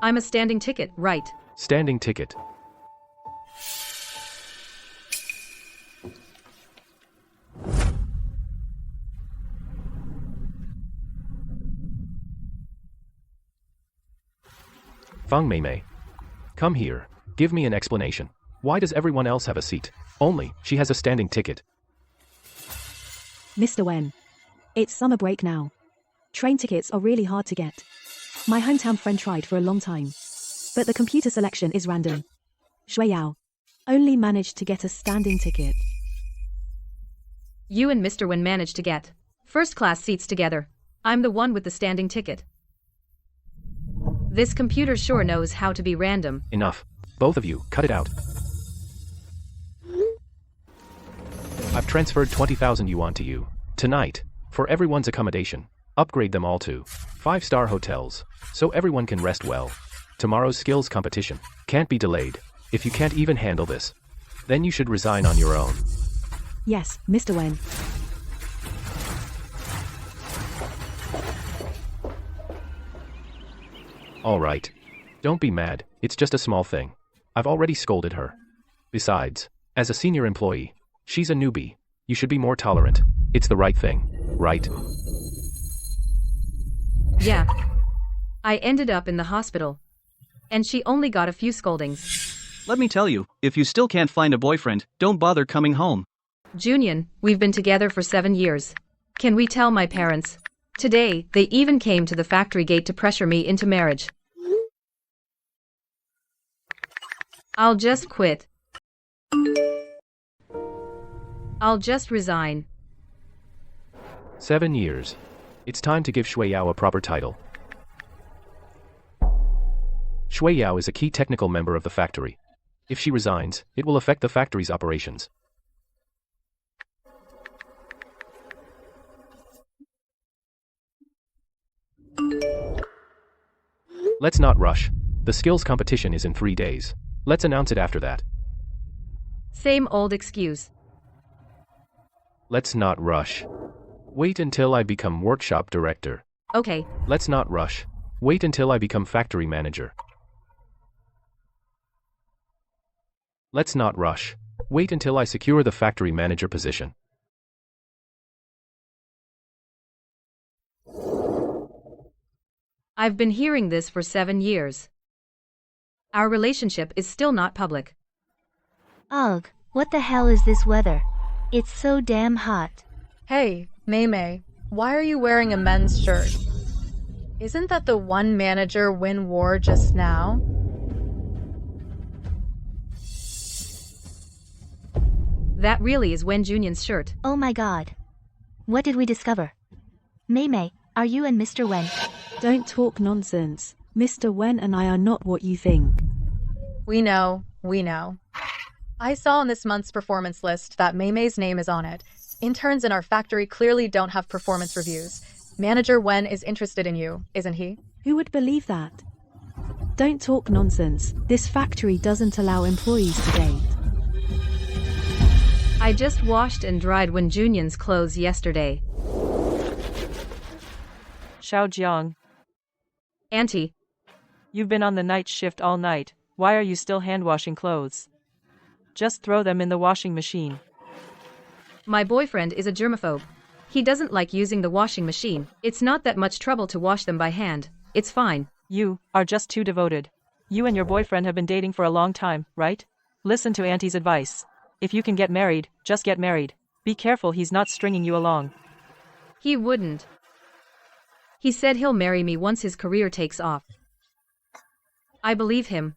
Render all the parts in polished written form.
I'm a standing ticket, right? Standing ticket. Fang Mei. Come here. Give me an explanation. Why does everyone else have a seat? Only, she has a standing ticket. Mr. Wen. It's summer break now. Train tickets are really hard to get. My hometown friend tried for a long time. But the computer selection is random. Shui Yao only managed to get a standing ticket. You and Mr. Wen managed to get first-class seats together. I'm the one with the standing ticket. This computer sure knows how to be random. Enough. Both of you, cut it out. I've transferred 20,000 yuan to you. Tonight. For everyone's accommodation. Upgrade them all to 5-star hotels. So everyone can rest well. Tomorrow's skills competition can't be delayed. If you can't even handle this, then you should resign on your own. Yes, Mr. Wen. Alright. Don't be mad, it's just a small thing. I've already scolded her. Besides, as a senior employee, she's a newbie. You should be more tolerant. It's the right thing, right? Yeah. I ended up in the hospital. And she only got a few scoldings. Let me tell you, if you still can't find a boyfriend, don't bother coming home. Junian, we've been together for 7 years. Can we tell my parents? Today, they even came to the factory gate to pressure me into marriage. I'll just quit. I'll just resign. 7 years. It's time to give Shui Yao a proper title. Shui Yao is a key technical member of the factory. If she resigns, it will affect the factory's operations. Let's not rush. The skills competition is in 3 days. Let's announce it after that. Same old excuse. Let's not rush. Wait until I become workshop director. Okay. Let's not rush. Wait until I become factory manager. Let's not rush. Wait until I secure the factory manager position. I've been hearing this for 7 years. Our relationship is still not public. Ugh, what the hell is this weather? It's so damn hot. Hey, Mei, why are you wearing a men's shirt? Isn't that the one manager Win wore just now? That really is Wen Junian's shirt. Oh my god. What did we discover? Mei, are you and Mr. Wen? Don't talk nonsense. Mr. Wen and I are not what you think. We know. I saw in this month's performance list that Mei's name is on it. Interns in our factory clearly don't have performance reviews. Manager Wen is interested in you, isn't he? Who would believe that? Don't talk nonsense. This factory doesn't allow employees to date. I just washed and dried Wen Junian's clothes yesterday. Xiaojiang, Auntie, you've been on the night shift all night. Why are you still hand-washing clothes? Just throw them in the washing machine. my boyfriend is a germaphobe. He doesn't like using the washing machine. It's not that much trouble to wash them by hand. It's fine. You are just too devoted. You and your boyfriend have been dating for a long time, right? Listen to Auntie's advice. If you can get married, just get married. Be careful he's not stringing you along. He wouldn't. He said he'll marry me once his career takes off. I believe him.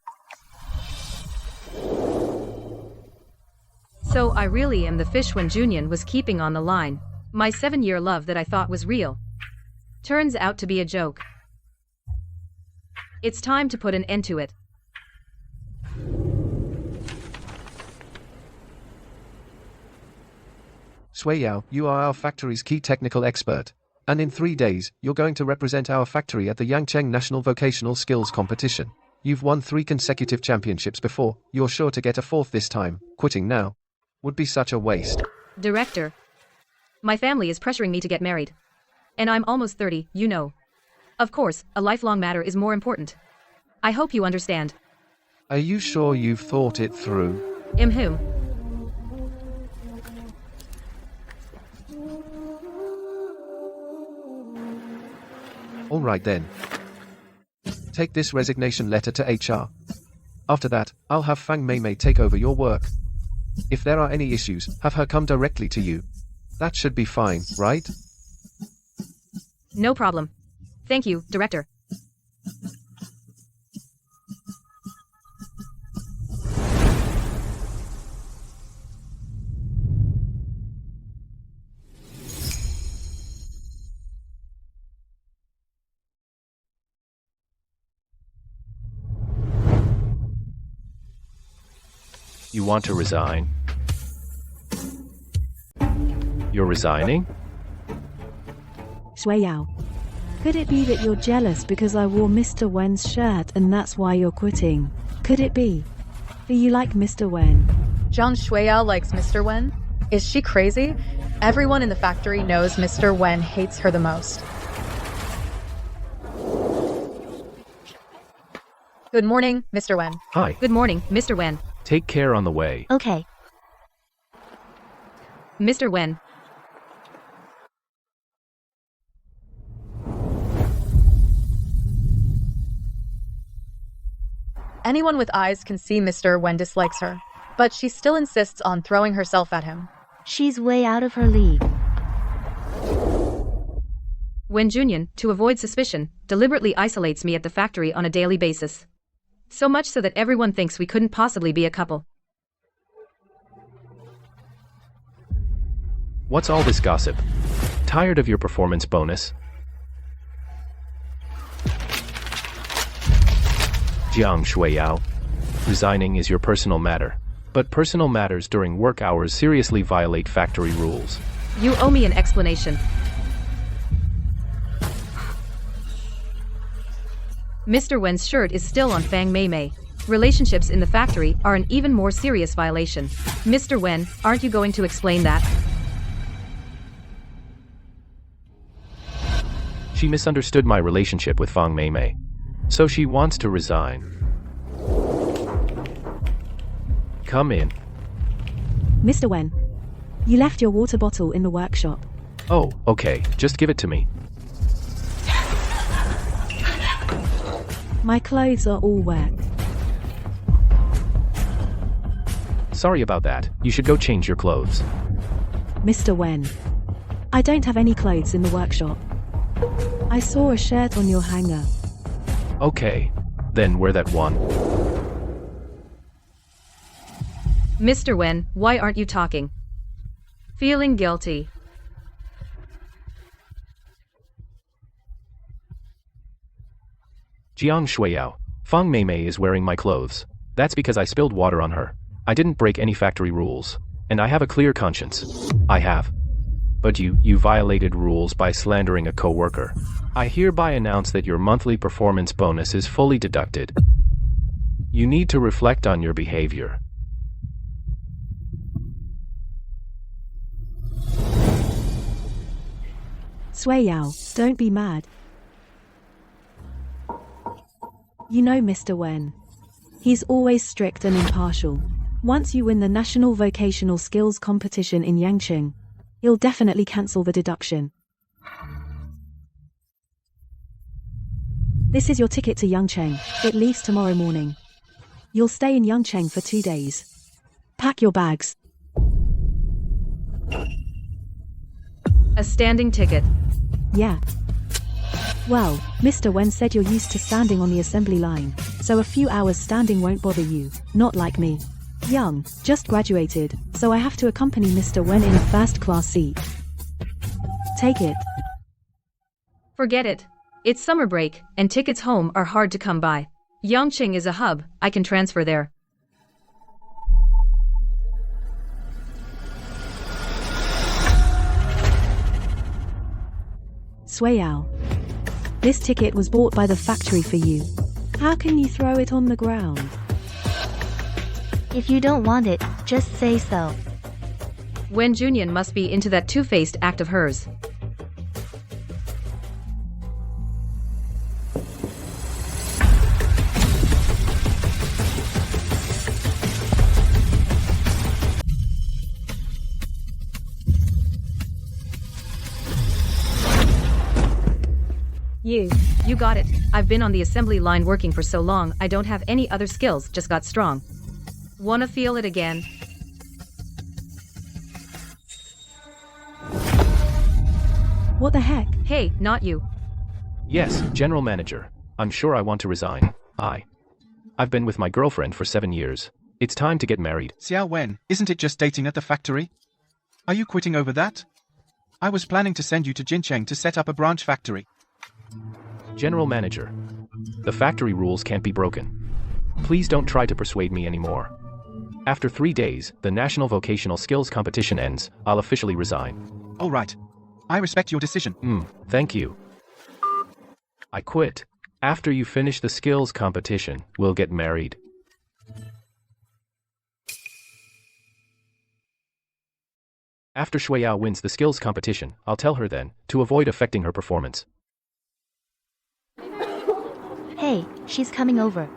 So I really am the fish when Junian was keeping on the line. My 7-year love that I thought was real turns out to be a joke. It's time to put an end to it. Sui Yao, you are our factory's key technical expert. And in 3 days, you're going to represent our factory at the Yangcheng National Vocational Skills Competition. You've won 3 consecutive championships before, you're sure to get a 4th this time. Quitting now would be such a waste. Director, my family is pressuring me to get married. And I'm almost 30, you know. Of course, a lifelong matter is more important. I hope you understand. Are you sure you've thought it through? Whom? All right then. Take this resignation letter to HR. After that, I'll have Fang Mei take over your work. If there are any issues, have her come directly to you. That should be fine, right? No problem. Thank you, Director. You want to resign? You're resigning? Shui Yao. Could it be that you're jealous because I wore Mr. Wen's shirt and that's why you're quitting? Could it be? Do you like Mr. Wen? Zhang Shuiyao likes Mr. Wen? Is she crazy? Everyone in the factory knows Mr. Wen hates her the most. Good morning, Mr. Wen. Hi. Good morning, Mr. Wen. Take care on the way. Okay. Mr. Wen. Anyone with eyes can see Mr. Wen dislikes her, but she still insists on throwing herself at him. She's way out of her league. Wen Junyan, to avoid suspicion, deliberately isolates me at the factory on a daily basis. So much so that everyone thinks we couldn't possibly be a couple. What's all this gossip? Tired of your performance bonus? Jiang Shuiyao. Resigning is your personal matter. But personal matters during work hours seriously violate factory rules. You owe me an explanation. Mr. Wen's shirt is still on Fang Mei. Relationships in the factory are an even more serious violation. Mr. Wen, aren't you going to explain that? She misunderstood my relationship with Fang Mei. So she wants to resign. Come in. Mr. Wen. You left your water bottle in the workshop. Oh, okay, just give it to me. My clothes are all wet. Sorry about that, you should go change your clothes. Mr. Wen. I don't have any clothes in the workshop. I saw a shirt on your hanger. Okay, then wear that one. Mr. Wen, why aren't you talking? Feeling guilty. Jiang Shuiyao. Fang Mei is wearing my clothes. That's because I spilled water on her. I didn't break any factory rules. And I have a clear conscience. I have. But you violated rules by slandering a co-worker. I hereby announce that your monthly performance bonus is fully deducted. You need to reflect on your behavior. Sui Yao, don't be mad. You know Mr. Wen. He's always strict and impartial. Once you win the National Vocational Skills Competition in Yangqing, he'll definitely cancel the deduction. This is your ticket to Yangqing. It leaves tomorrow morning. You'll stay in Yangqing for 2 days. Pack your bags. A standing ticket. Yeah. Well, Mr. Wen said you're used to standing on the assembly line, so a few hours standing won't bother you, not like me. Young, just graduated, so I have to accompany Mr. Wen in a first-class seat. Take it. Forget it. It's summer break, and tickets home are hard to come by. Yangqing is a hub, I can transfer there. Sui Yao. This ticket was bought by the factory for you. How can you throw it on the ground? If you don't want it, just say so. Wen Junyan must be into that two-faced act of hers. You. You got it. I've been on the assembly line working for so long, I don't have any other skills, just got strong. Wanna feel it again? What the heck? Hey, not you. Yes, General Manager. I'm sure I want to resign. I've been with my girlfriend for 7 years. It's time to get married. Xiao Wen, isn't it just dating at the factory? Are you quitting over that? I was planning to send you to Jincheng to set up a branch factory. General Manager. The factory rules can't be broken. Please don't try to persuade me anymore. After 3 days, the National Vocational Skills Competition ends. I'll officially resign. All right. I respect your decision. Thank you. I quit. After you finish the skills competition, we'll get married. After Shuiyao wins the skills competition, I'll tell her then, to avoid affecting her performance. Hey, she's coming over.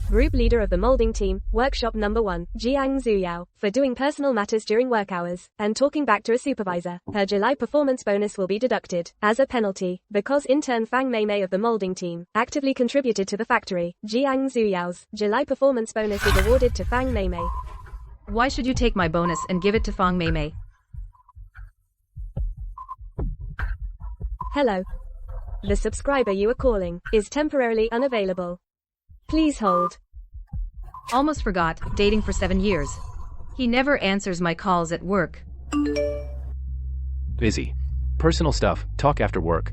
Group leader of the molding team, workshop number 1, Jiang Zuyao, for doing personal matters during work hours, and talking back to a supervisor. Her July performance bonus will be deducted, as a penalty, because intern Fang Meimei of the molding team, actively contributed to the factory. Jiang Zuyao's July performance bonus is awarded to Fang Meimei. Why should you take my bonus and give it to Fang Meimei? Hello. The subscriber you are calling is temporarily unavailable. Please hold. Almost forgot, dating for 7 years. He never answers my calls at work. Busy. Personal stuff, talk after work.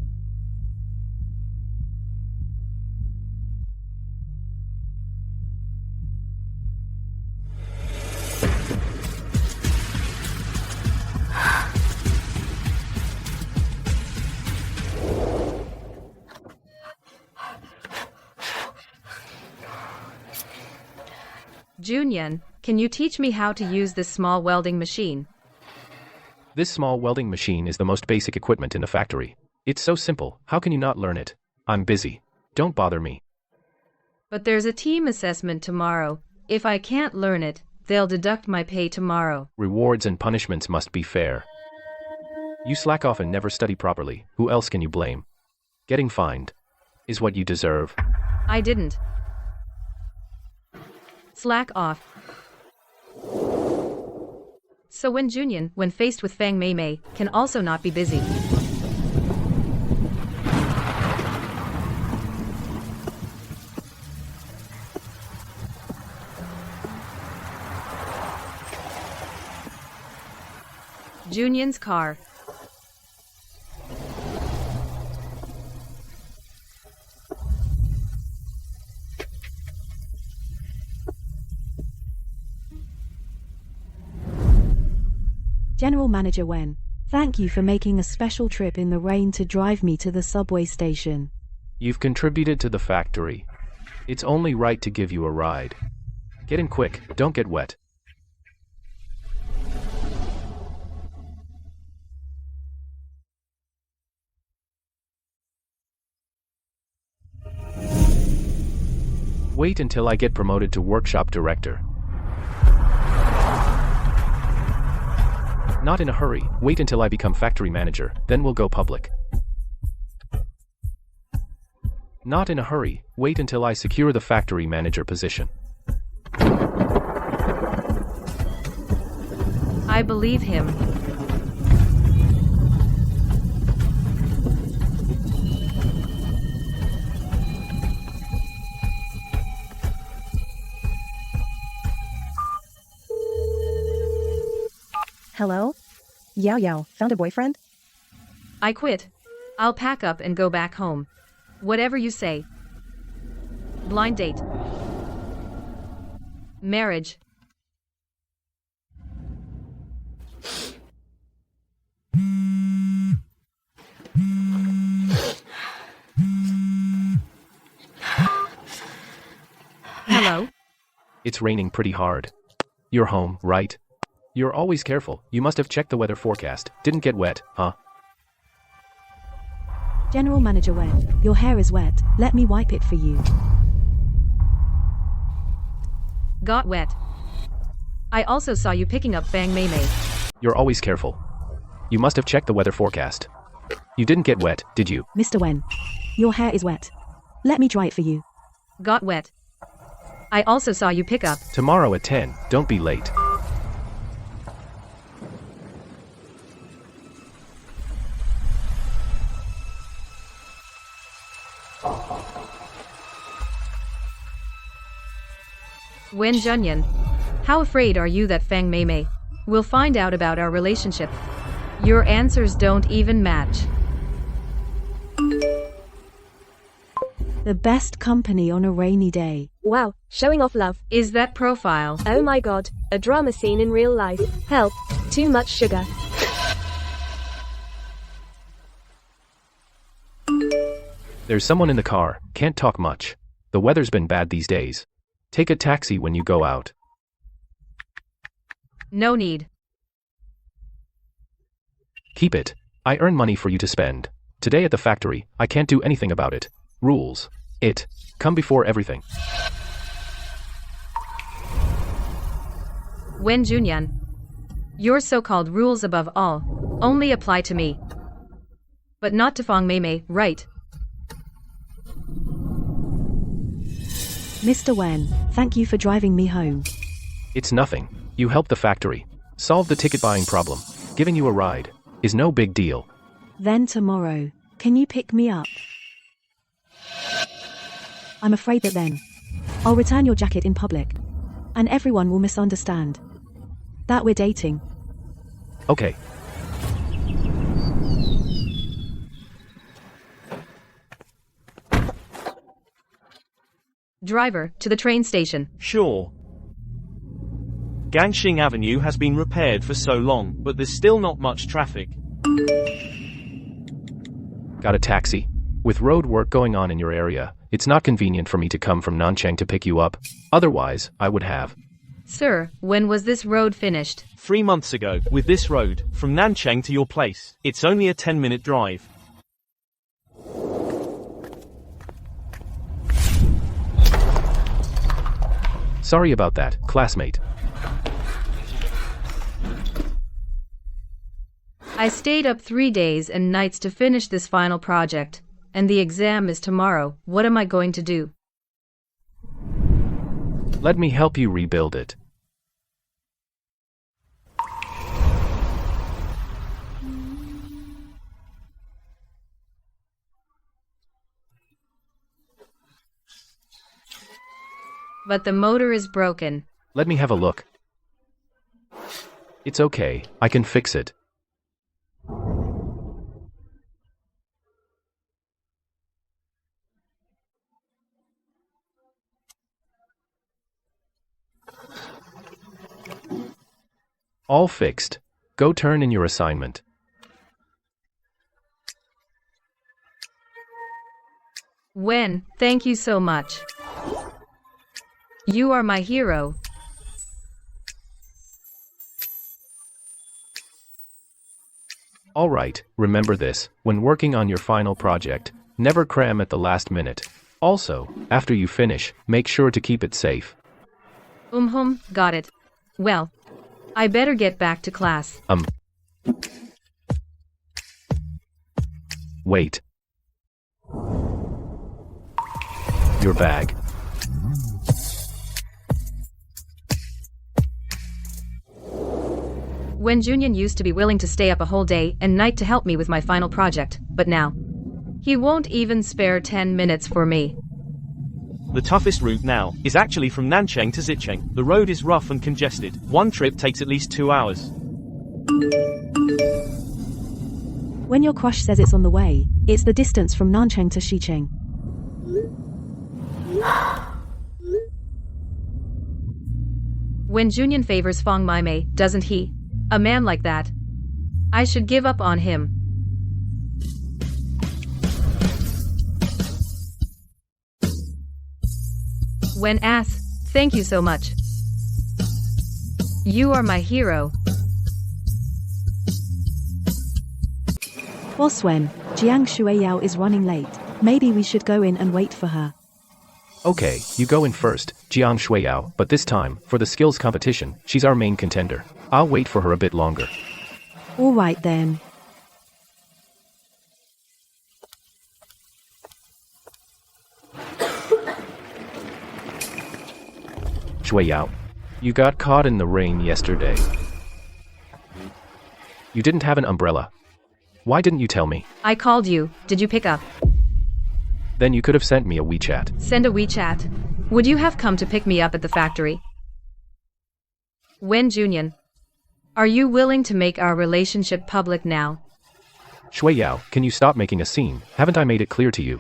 Junyan, can you teach me how to use this small welding machine? This small welding machine is the most basic equipment in the factory. It's so simple, how can you not learn it? I'm busy. Don't bother me. But there's a team assessment tomorrow. If I can't learn it, they'll deduct my pay tomorrow. Rewards and punishments must be fair. You slack off and never study properly, who else can you blame? Getting fined is what you deserve. I didn't slack off. So when Junyan, when faced with Fang Meimei, can also not be busy. Junyan's car. General Manager Wen, thank you for making a special trip in the rain to drive me to the subway station. You've contributed to the factory. It's only right to give you a ride. Get in quick, don't get wet. Wait until I get promoted to workshop director. Not in a hurry, wait until I become factory manager, then we'll go public. Not in a hurry, wait until I secure the factory manager position. I believe him. Hello? Yao Yao, found a boyfriend? I quit. I'll pack up and go back home. Whatever you say. Blind date. Marriage. Hello? It's raining pretty hard. You're home, right? You're always careful. You must have checked the weather forecast. Didn't get wet, huh? General Manager Wen, your hair is wet. Let me wipe it for you. Got wet. I also saw you picking up Fang Mei Mei. You're always careful. You must have checked the weather forecast. You didn't get wet, did you? Mr. Wen, your hair is wet. Let me dry it for you. Got wet. I also saw you pick up. Tomorrow at 10, don't be late. Wen Junyan, how afraid are you that Fang Mei Mei will find out about our relationship? Your answers don't even match. The best company on a rainy day. Wow, showing off love. Is that profile? Oh my god, a drama scene in real life. Help, too much sugar. There's someone in the car, can't talk much. The weather's been bad these days. Take a taxi when you go out. No need. Keep it. I earn money for you to spend. Today at the factory, I can't do anything about it. Rules. It. Come before everything. Wen Junyan, your so-called rules above all only apply to me. But not to Fang Mei Mei, right? Mr. Wen, thank you for driving me home. It's nothing. You help the factory. Solve the ticket buying problem. Giving you a ride is no big deal. Then tomorrow, can you pick me up? I'm afraid that then I'll return your jacket in public, and everyone will misunderstand that we're dating. Okay. Driver, to the train station. Sure. Gangxing Avenue has been repaired for so long, but there's still not much traffic. Got a taxi? With road work going on in your area, it's not convenient for me to come from Nanchang to pick you up. Otherwise, I would have. Sir, when was this road finished? 3 months ago, with this road, from Nanchang to your place. It's only a 10-minute drive. Sorry about that, classmate. I stayed up 3 days and nights to finish this final project, and the exam is tomorrow. What am I going to do? Let me help you rebuild it. But the motor is broken. Let me have a look. It's okay, I can fix it. All fixed. Go turn in your assignment. Wen, thank you so much. You are my hero. All right, remember this, when working on your final project, never cram at the last minute. Also, after you finish, make sure to keep it safe. Got it. Well, I better get back to class. Wait. Your bag. Wen Junyan used to be willing to stay up a whole day and night to help me with my final project, but now he won't even spare 10 minutes for me. The toughest route now is actually from Nanchang to Zicheng. The road is rough and congested. One trip takes at least 2 hours. When your crush says it's on the way, it's the distance from Nanchang to Xicheng. Wen Junyan favors Fang Mei Mei, doesn't he? A man like that, I should give up on him. Wen Ass, thank you so much. You are my hero. Boss Wen, Jiang Shuiyao is running late. Maybe we should go in and wait for her. Okay, you go in first. Jiang Shuiyao, but this time, for the skills competition, she's our main contender. I'll wait for her a bit longer. All right then. Shuiyao, you got caught in the rain yesterday. You didn't have an umbrella. Why didn't you tell me? I called you. Did you pick up? Then you could have sent me a WeChat. Send a WeChat. Would you have come to pick me up at the factory? Wen Junyan, are you willing to make our relationship public now? Shuiyao, can you stop making a scene? Haven't I made it clear to you?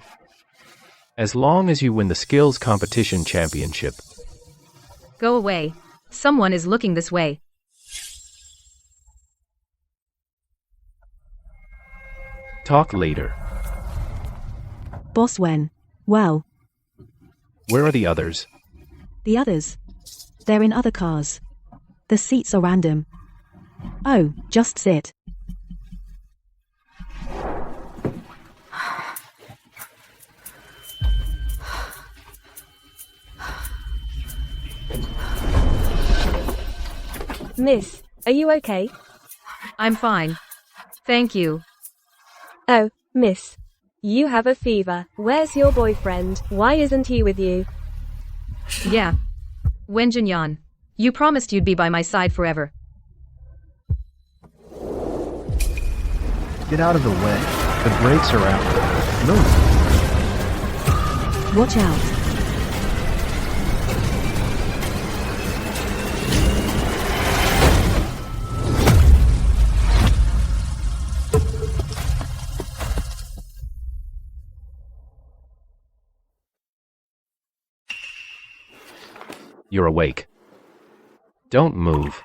As long as you win the skills competition championship. Go away. Someone is looking this way. Talk later. Boss Wen. Well, Where are the others? the others. They're in other cars. The seats are random. Oh, just sit. Miss, are you okay? I'm fine. Thank you. Oh, miss. You have a fever. Where's your boyfriend? Why isn't he with you? Yeah. Wen Junyan, you promised you'd be by my side forever. Get out of the way. The brakes are out. Move. Watch out. You're awake. Don't move.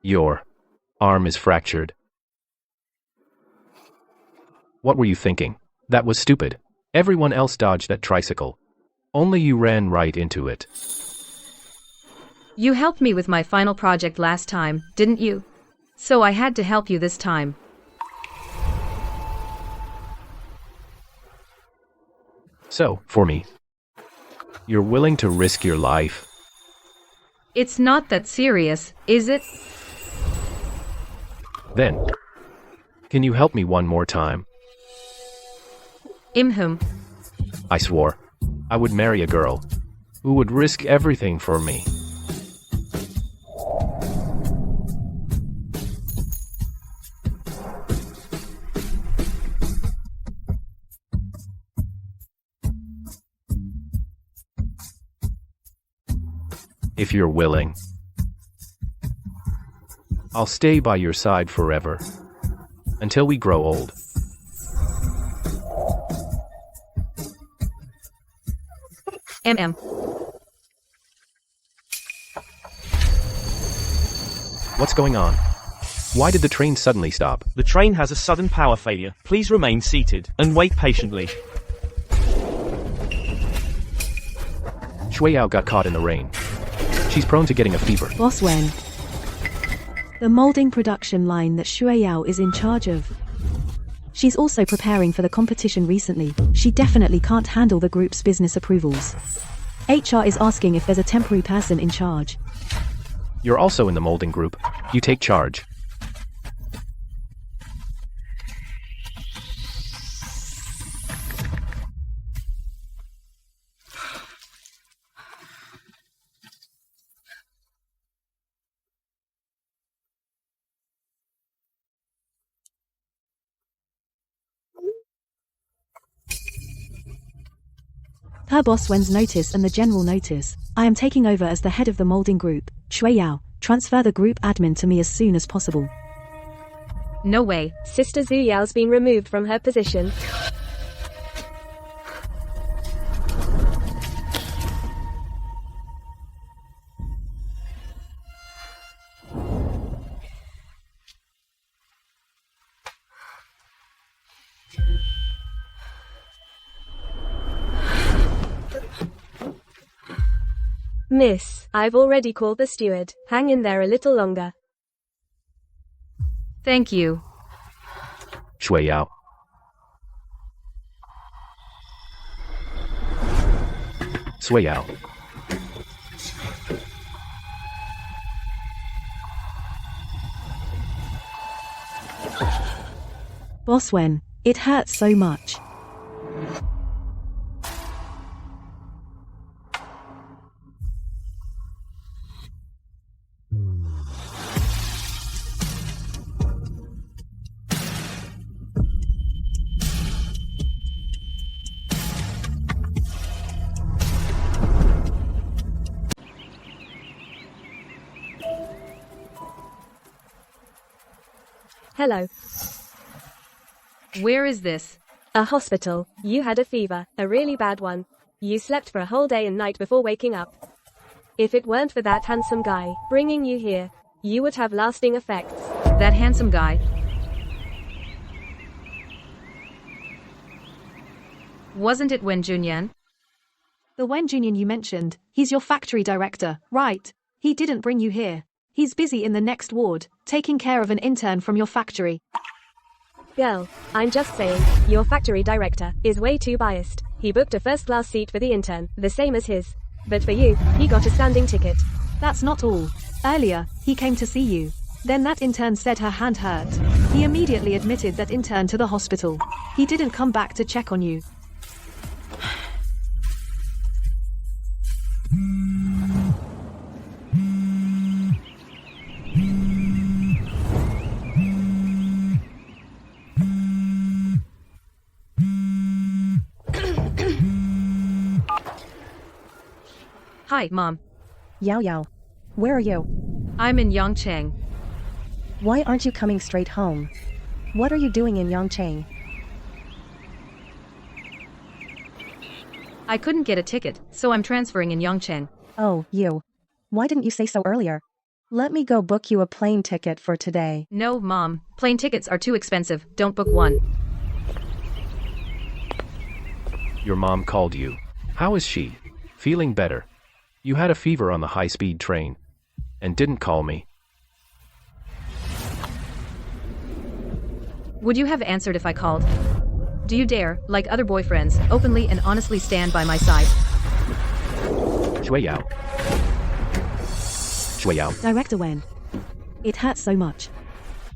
Your arm is fractured. What were you thinking? That was stupid. Everyone else dodged that tricycle. Only you ran right into it. You helped me with my final project last time, didn't you? So I had to help you this time. So, for me, you're willing to risk your life? It's not that serious, is it? Then, can you help me one more time? Imhum. I swore I would marry a girl who would risk everything for me. If you're willing, I'll stay by your side forever, until we grow old. What's going on? Why did the train suddenly stop? The train has a sudden power failure. Please remain seated and wait patiently. Shuiyao got caught in the rain. She's prone to getting a fever. Boss Wen. The molding production line that Shuiyao is in charge of. She's also preparing for the competition recently. She definitely can't handle the group's business approvals. HR is asking if there's a temporary person in charge. You're also in the molding group. You take charge. Per Boss Wen's notice and the general notice, I am taking over as the head of the molding group. Shuiyao, transfer the group admin to me as soon as possible. No way. Sister Zhu Yao's been removed from her position. Miss, I've already called the steward. Hang in there a little longer. Thank you. Shuiyao. Shuiyao. Boss Wen, it hurts so much. Hello. Where is this? A hospital. You had a fever, a really bad one. You slept for a whole day and night before waking up. If it weren't for that handsome guy bringing you here, you would have lasting effects. That handsome guy? Wasn't it Wen Junyan? The Wen Junyan you mentioned, he's your factory director, right? He didn't bring you here. He's busy in the next ward, taking care of an intern from your factory. Girl, I'm just saying, your factory director is way too biased. He booked a first-class seat for the intern, the same as his. But for you, he got a standing ticket. That's not all. Earlier, he came to see you. Then that intern said her hand hurt. He immediately admitted that intern to the hospital. He didn't come back to check on you. Hi, Mom. Yao Yao. Where are you? I'm in Yangcheng. Why aren't you coming straight home? What are you doing in Yangcheng? I couldn't get a ticket, so I'm transferring in Yangcheng. Oh, you. Why didn't you say so earlier? Let me go book you a plane ticket for today. No, Mom. Plane tickets are too expensive. Don't book one. Your mom called you. How is she? Feeling better? You had a fever on the high-speed train. And didn't call me. Would you have answered if I called? Do you dare, like other boyfriends, openly and honestly stand by my side? Shui Yao. Shui Yao. Director Wen. It hurts so much.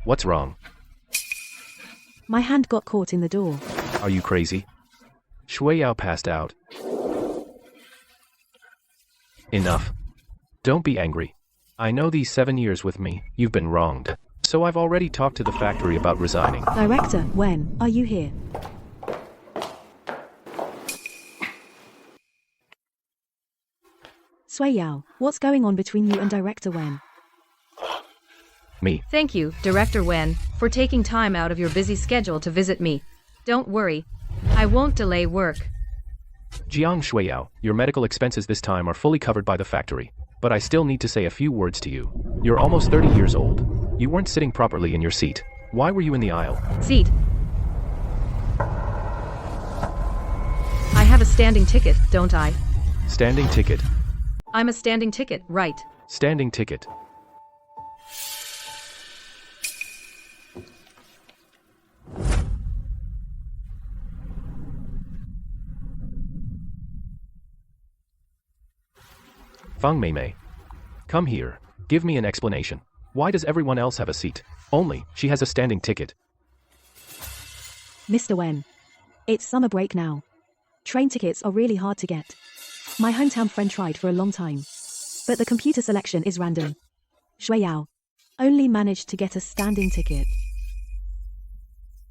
What's wrong? My hand got caught in the door. Are you crazy? Shui Yao passed out. Enough. Don't be angry. I know these 7 years with me, you've been wronged. So I've already talked to the factory about resigning. Director Wen, are you here? Sui Yao, what's going on between you and Director Wen? Me. Thank you, Director Wen, for taking time out of your busy schedule to visit me. Don't worry. I won't delay work. Jiang Shuiyao, your medical expenses this time are fully covered by the factory. But I still need to say a few words to you. You're almost 30 years old. You weren't sitting properly in your seat. Why were you in the aisle? Seat. I have a standing ticket, don't I? Standing ticket. I'm a standing ticket, right? Standing ticket. Fang Meimei. Come here. Give me an explanation. Why does everyone else have a seat? Only, she has a standing ticket. Mr. Wen. It's summer break now. Train tickets are really hard to get. My hometown friend tried for a long time. But the computer selection is random. Shui Yao. Only managed to get a standing ticket.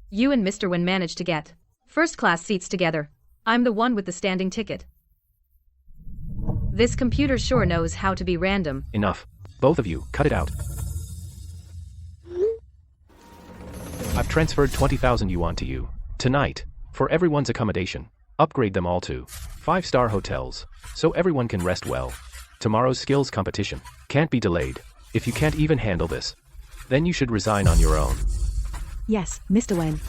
You and Mr. Wen managed to get first-class seats together. I'm the one with the standing ticket. This computer sure knows how to be random. Enough. Both of you, cut it out. I've transferred 20,000 yuan to you. Tonight. For everyone's accommodation. Upgrade them all to 5-star hotels. So everyone can rest well. Tomorrow's skills competition can't be delayed. If you can't even handle this, then you should resign on your own. Yes, Mr. Wen.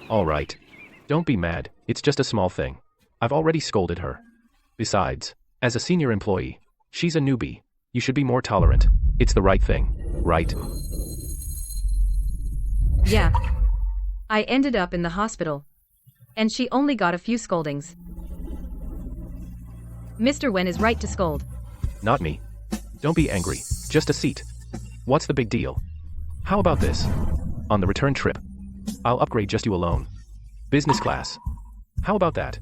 Alright. Don't be mad, it's just a small thing. I've already scolded her. Besides, as a senior employee, she's a newbie. You should be more tolerant. It's the right thing, right? Yeah. I ended up in the hospital. And she only got a few scoldings. Mr. Wen is right to scold. Not me. Don't be angry. Just a seat. What's the big deal? How about this? On the return trip, I'll upgrade just you alone. Business class. How about that?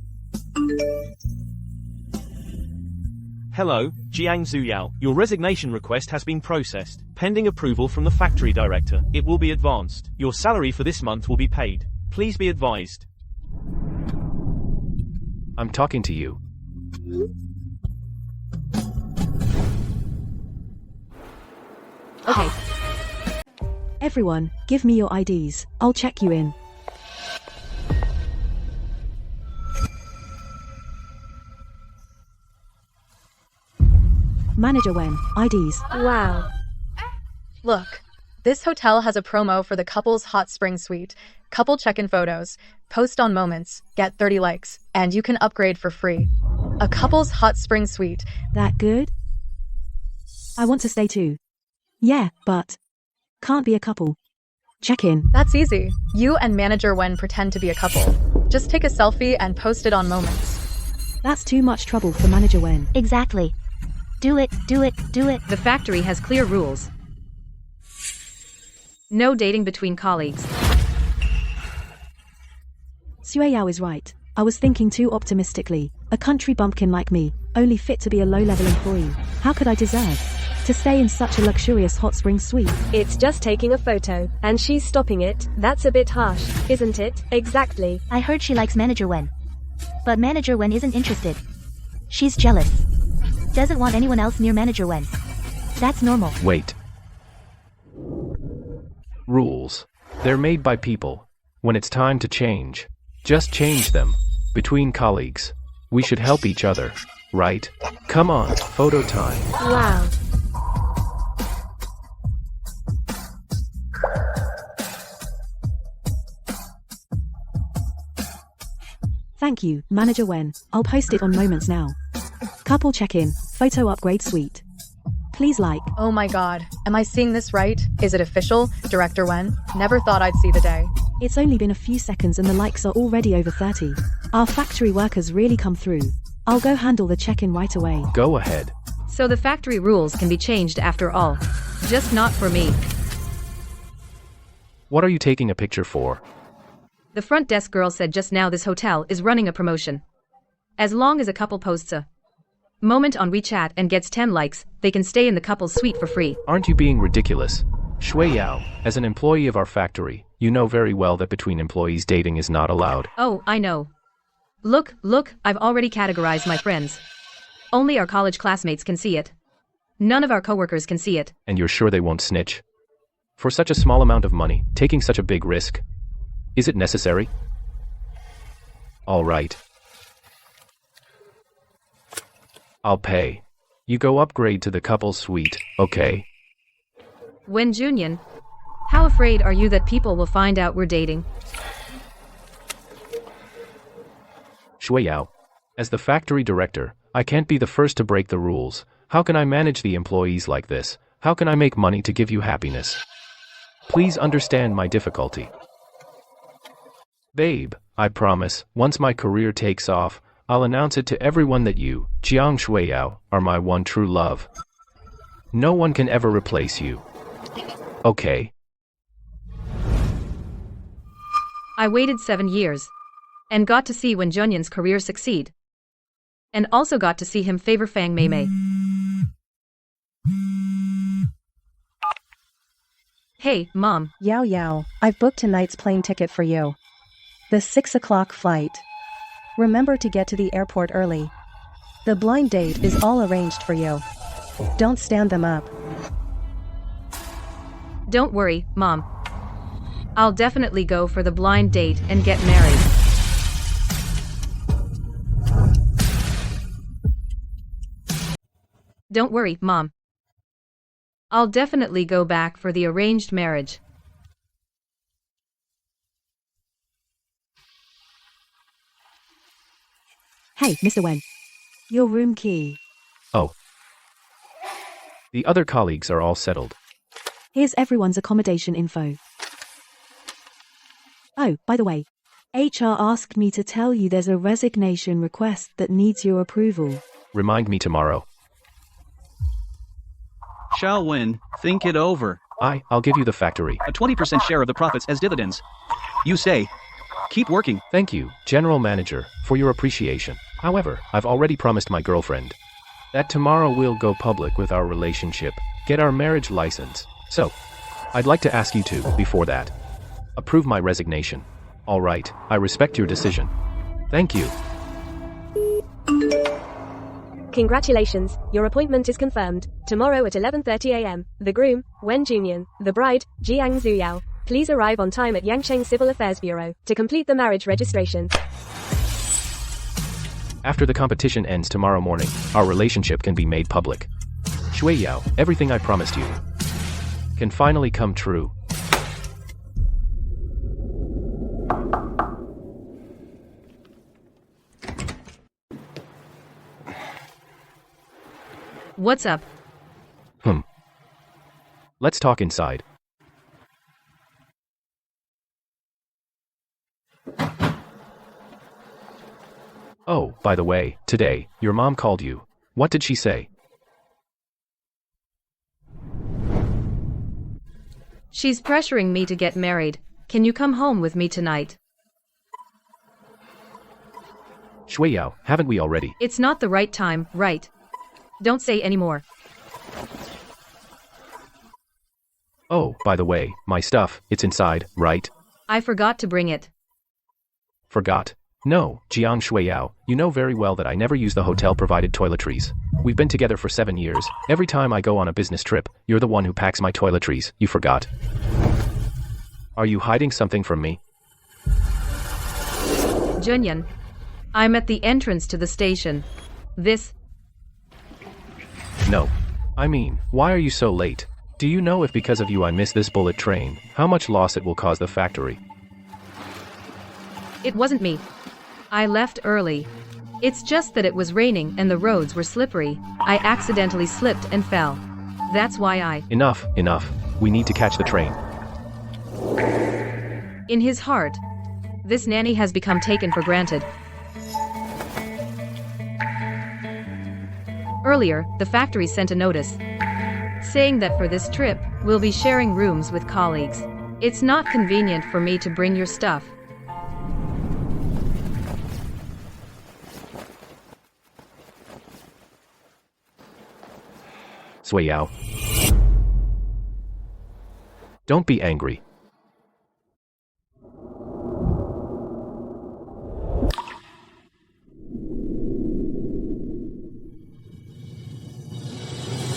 Hello, Jiang Zuyao. Your resignation request has been processed. Pending approval from the factory director, it will be advanced. Your salary for this month will be paid. Please be advised. I'm talking to you. Okay. Everyone, give me your IDs. I'll check you in. Manager Wen, IDs. Wow. Look, this hotel has a promo for the couple's hot spring suite. Couple check-in photos. Post on Moments. Get 30 likes. And you can upgrade for free. A couple's hot spring suite. That good? I want to stay too. Yeah, but can't be a couple. Check in. That's easy. You and Manager Wen pretend to be a couple. Just take a selfie and post it on Moments. That's too much trouble for Manager Wen. Exactly. Do it, do it, do it. The factory has clear rules. No dating between colleagues. Xueyao is right. I was thinking too optimistically. A country bumpkin like me, only fit to be a low-level employee. How could I deserve to stay in such a luxurious hot spring suite? It's just taking a photo, and she's stopping it. That's a bit harsh, isn't it? Exactly. I heard she likes Manager Wen. But Manager Wen isn't interested. She's jealous. Doesn't want anyone else near Manager Wen. That's normal. Wait. Rules. They're made by people. When it's time to change, just change them. Between colleagues, we should help each other, right? Come on, photo time. Wow. Thank you, Manager Wen. I'll post it on Moments now. Couple check-in, photo upgrade suite. Please like. Oh my god. Am I seeing this right? Is it official? Director Wen? Never thought I'd see the day. It's only been a few seconds and the likes are already over 30. Our factory workers really come through. I'll go handle the check-in right away. Go ahead. So the factory rules can be changed after all. Just not for me. What are you taking a picture for? The front desk girl said just now this hotel is running a promotion. As long as a couple posts a moment on WeChat and gets 10 likes, they can stay in the couple's suite for free. Aren't you being ridiculous? Xueyao, as an employee of our factory, you know very well that between employees dating is not allowed. Oh, I know. Look, I've already categorized my friends. Only our college classmates can see it. None of our coworkers can see it. And you're sure they won't snitch? For such a small amount of money, taking such a big risk? Is it necessary? All right. I'll pay. You go upgrade to the couple's suite, okay? Wen Junyan, how afraid are you that people will find out we're dating? Xueyao, as the factory director, I can't be the first to break the rules. How can I manage the employees like this? How can I make money to give you happiness? Please understand my difficulty. Babe, I promise, once my career takes off, I'll announce it to everyone that you, Jiang Xueyao, are my one true love. No one can ever replace you. Okay? I waited 7 years. And got to see Wen Junyan's career succeed. And also got to see him favor Fang Meimei. Hey, Mom. Yao, I've booked tonight's plane ticket for you. The 6 o'clock flight. Remember to get to the airport early. The blind date is all arranged for you. Don't stand them up. Don't worry, Mom. I'll definitely go for the blind date and get married. Don't worry, Mom. I'll definitely go back for the arranged marriage. Hey, Mr. Wen. Your room key. Oh. The other colleagues are all settled. Here's everyone's accommodation info. Oh, by the way, HR asked me to tell you there's a resignation request that needs your approval. Remind me tomorrow. Shall win. Think it over. I'll give you the factory. A 20% share of the profits as dividends. You say. Keep working. Thank you, General Manager, for your appreciation. However, I've already promised my girlfriend that tomorrow we'll go public with our relationship, get our marriage license. So, I'd like to ask you to, before that, approve my resignation. All right, I respect your decision. Thank you. Congratulations, your appointment is confirmed. Tomorrow at 11:30 a.m. The groom, Wen Junyan, the bride, Jiang Zuyao. Please arrive on time at Yangcheng Civil Affairs Bureau to complete the marriage registration. After the competition ends tomorrow morning, our relationship can be made public. Shui Yao, everything I promised you can finally come true. What's up? Let's talk inside. Oh, by the way, today, your mom called you. What did she say? She's pressuring me to get married. Can you come home with me tonight? Shui Yao, haven't we already? It's not the right time, right? Don't say any more. Oh, by the way, my stuff, it's inside, right? I forgot to bring it. Forgot? No, Jiang Shui Yao, you know very well that I never use the hotel-provided toiletries. We've been together for 7 years. Every time I go on a business trip, you're the one who packs my toiletries. You forgot. Are you hiding something from me? Junyan, I'm at the entrance to the station. No. I mean, why are you so late? Do you know if because of you I miss this bullet train, how much loss it will cause the factory? It wasn't me. I left early. It's just that it was raining and the roads were slippery. I accidentally slipped and fell. That's why I... Enough. We need to catch the train. In his heart, this nanny has become taken for granted. Earlier, the factory sent a notice saying that for this trip, we'll be sharing rooms with colleagues. It's not convenient for me to bring your stuff. Sui Yao. Don't be angry.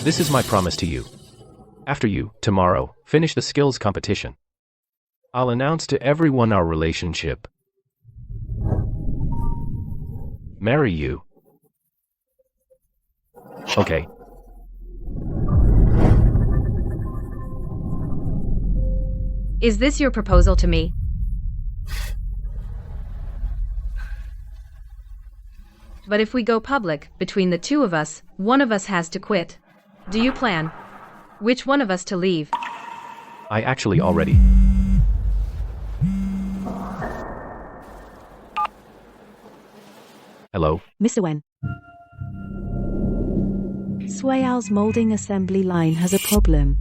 This is my promise to you. After you, tomorrow, finish the skills competition, I'll announce to everyone our relationship. Marry you. Okay. Is this your proposal to me? But if we go public, between the two of us, one of us has to quit. Do you plan which one of us to leave? I actually already. Hello? Mr. Wen. Suiyao's molding assembly line has a problem.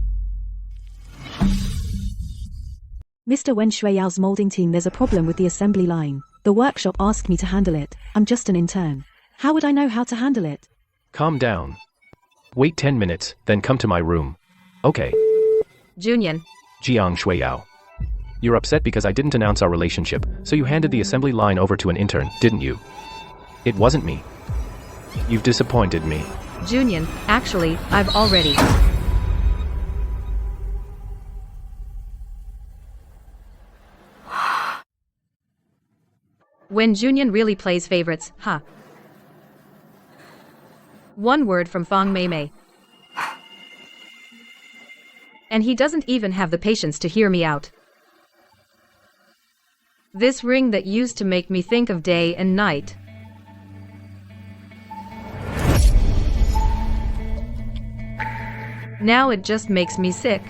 Mr. Wen, Suiyao's molding team, there's a problem with the assembly line. The workshop asked me to handle it. I'm just an intern. How would I know how to handle it? Calm down. Wait 10 minutes, then come to my room. Okay. Junyan. Jiang Shui Yao. You're upset because I didn't announce our relationship, so you handed the assembly line over to an intern, didn't you? It wasn't me. You've disappointed me. Junyan, actually, I've already. When Junyan really plays favorites, huh? One word from Fang Meimei. And he doesn't even have the patience to hear me out. This ring that used to make me think of day and night. Now it just makes me sick.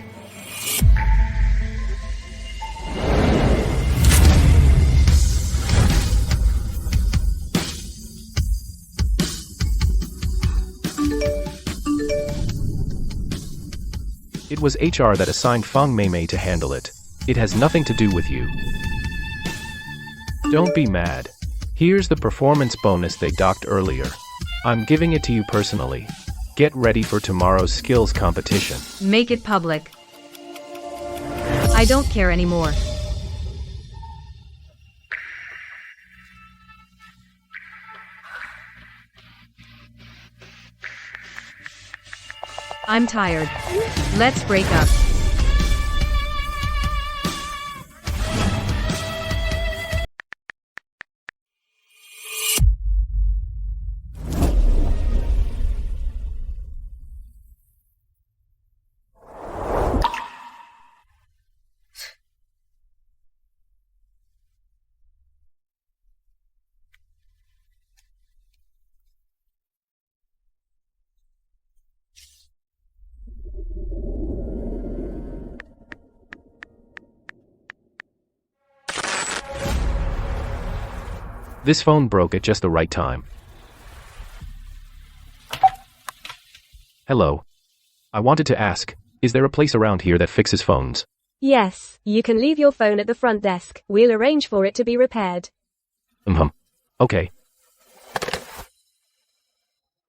It was HR that assigned Feng Meimei to handle it. It has nothing to do with you. Don't be mad. Here's the performance bonus they docked earlier. I'm giving it to you personally. Get ready for tomorrow's skills competition. Make it public. I don't care anymore. I'm tired. Let's break up. This phone broke at just the right time. Hello. I wanted to ask, is there a place around here that fixes phones? Yes, you can leave your phone at the front desk. We'll arrange for it to be repaired. Okay.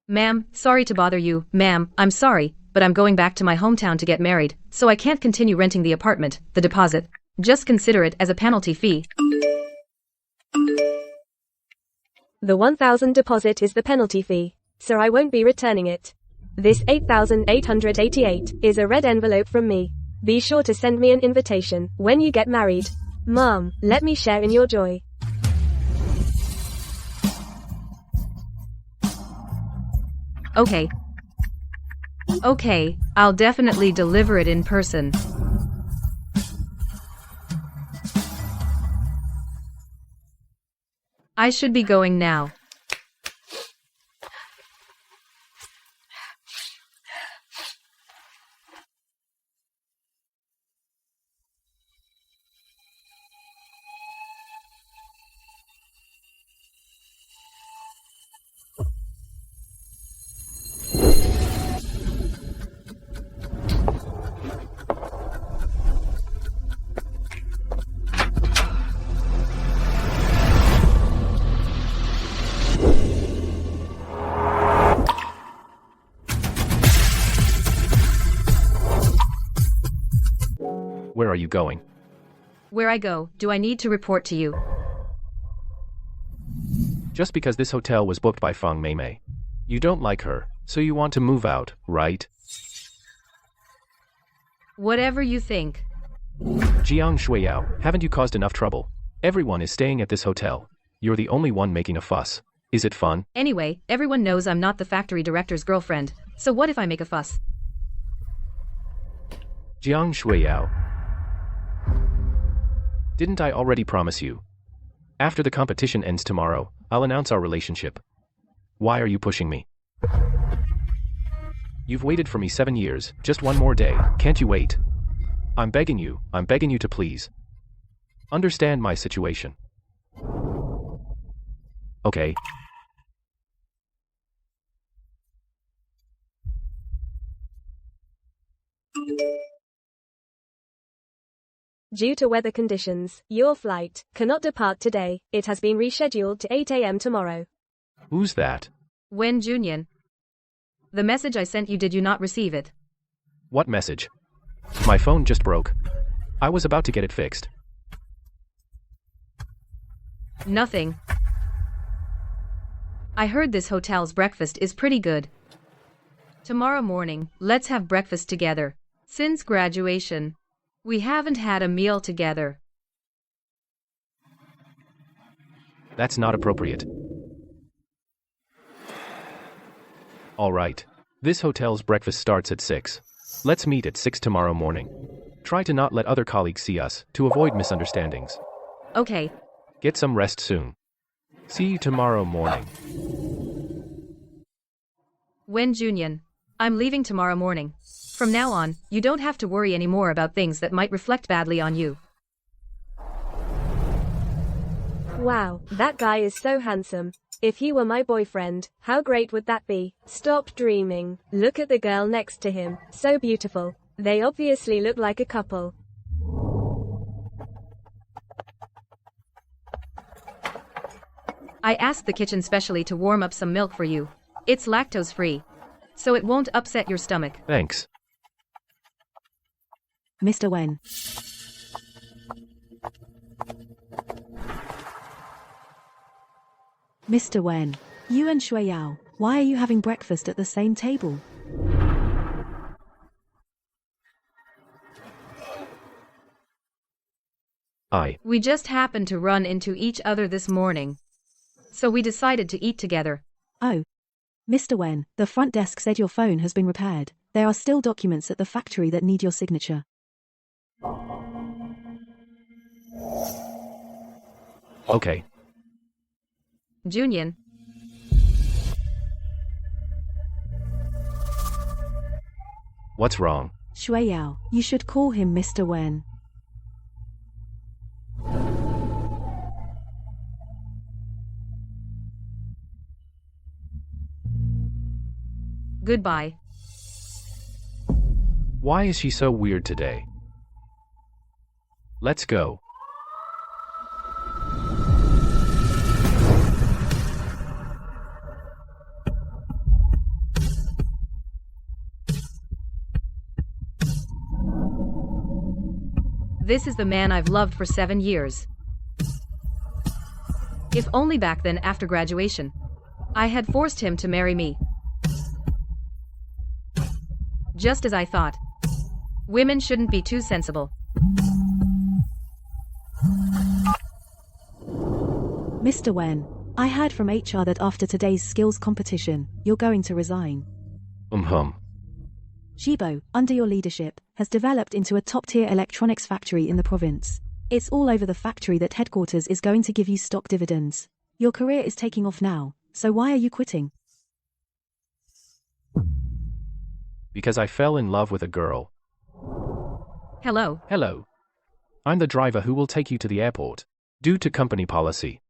Ma'am, sorry to bother you. Ma'am, I'm sorry, but I'm going back to my hometown to get married, so I can't continue renting the apartment. The deposit. Just consider it as a penalty fee. The 1,000 deposit is the penalty fee, so I won't be returning it. This 8,888 is a red envelope from me. Be sure to send me an invitation when you get married. Mom, let me share in your joy. Okay. Okay, I'll definitely deliver it in person. I should be going now. Where are you going? Where I go, do I need to report to you? Just because this hotel was booked by Feng Meimei. You don't like her, so you want to move out, right? Whatever you think. Jiang Shuiyao, haven't you caused enough trouble? Everyone is staying at this hotel. You're the only one making a fuss. Is it fun? Anyway, everyone knows I'm not the factory director's girlfriend, so what if I make a fuss? Jiang Shuiyao. Didn't I already promise you? After the competition ends tomorrow, I'll announce our relationship. Why are you pushing me? You've waited for me 7 years, just one more day, can't you wait? I'm begging you to please. Understand my situation. Okay. Due to weather conditions, your flight cannot depart today. It has been rescheduled to 8 a.m. tomorrow. Who's that? Wen Junyan. The message I sent you, did you not receive it? What message? My phone just broke. I was about to get it fixed. Nothing. I heard this hotel's breakfast is pretty good. Tomorrow morning, let's have breakfast together. Since graduation, we haven't had a meal together. That's not appropriate. All right. This hotel's breakfast starts at 6. Let's meet at 6 tomorrow morning. Try to not let other colleagues see us, to avoid misunderstandings. Okay. Get some rest soon. See you tomorrow morning. Wen Junyan. I'm leaving tomorrow morning. From now on, you don't have to worry anymore about things that might reflect badly on you. Wow, that guy is so handsome. If he were my boyfriend, how great would that be? Stop dreaming. Look at the girl next to him. So beautiful. They obviously look like a couple. I asked the kitchen specially to warm up some milk for you. It's lactose-free, so it won't upset your stomach. Thanks. Mr. Wen. Mr. Wen, you and Shui Yao, why are you having breakfast at the same table? We just happened to run into each other this morning, so we decided to eat together. Oh. Mr. Wen, the front desk said your phone has been repaired. There are still documents at the factory that need your signature. Okay. Junyan. What's wrong? Shui Yao, you should call him Mr. Wen. Goodbye. Why is she so weird today? Let's go. This is the man I've loved for 7 years. If only back then after graduation, I had forced him to marry me. Just as I thought. Women shouldn't be too sensible. Mr. Wen, I heard from HR that after today's skills competition, you're going to resign. Jibo, under your leadership, has developed into a top-tier electronics factory in the province. It's all over the factory that headquarters is going to give you stock dividends. Your career is taking off now, so why are you quitting? Because I fell in love with a girl. Hello. Hello. I'm the driver who will take you to the airport. Due to company policy,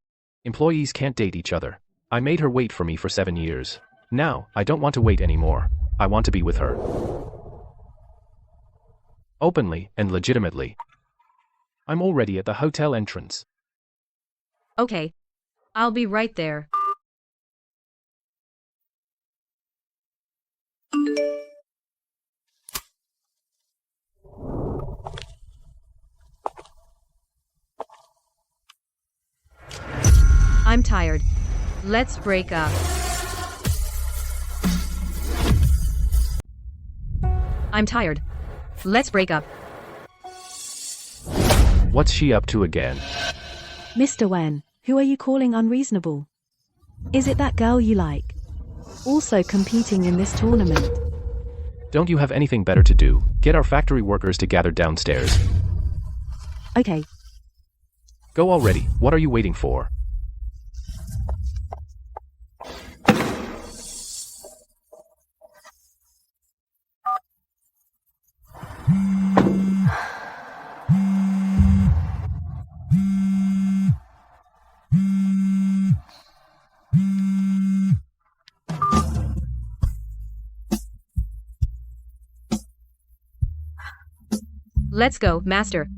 employees can't date each other. I made her wait for me for 7 years. Now, I don't want to wait anymore. I want to be with her. Openly and legitimately. I'm already at the hotel entrance. Okay. I'll be right there. I'm tired. Let's break up. I'm tired. Let's break up. What's she up to again? Mr. Wen, who are you calling unreasonable? Is it that girl you like? Also competing in this tournament? Don't you have anything better to do? Get our factory workers to gather downstairs. Okay. Go already. What are you waiting for? Let's go, master.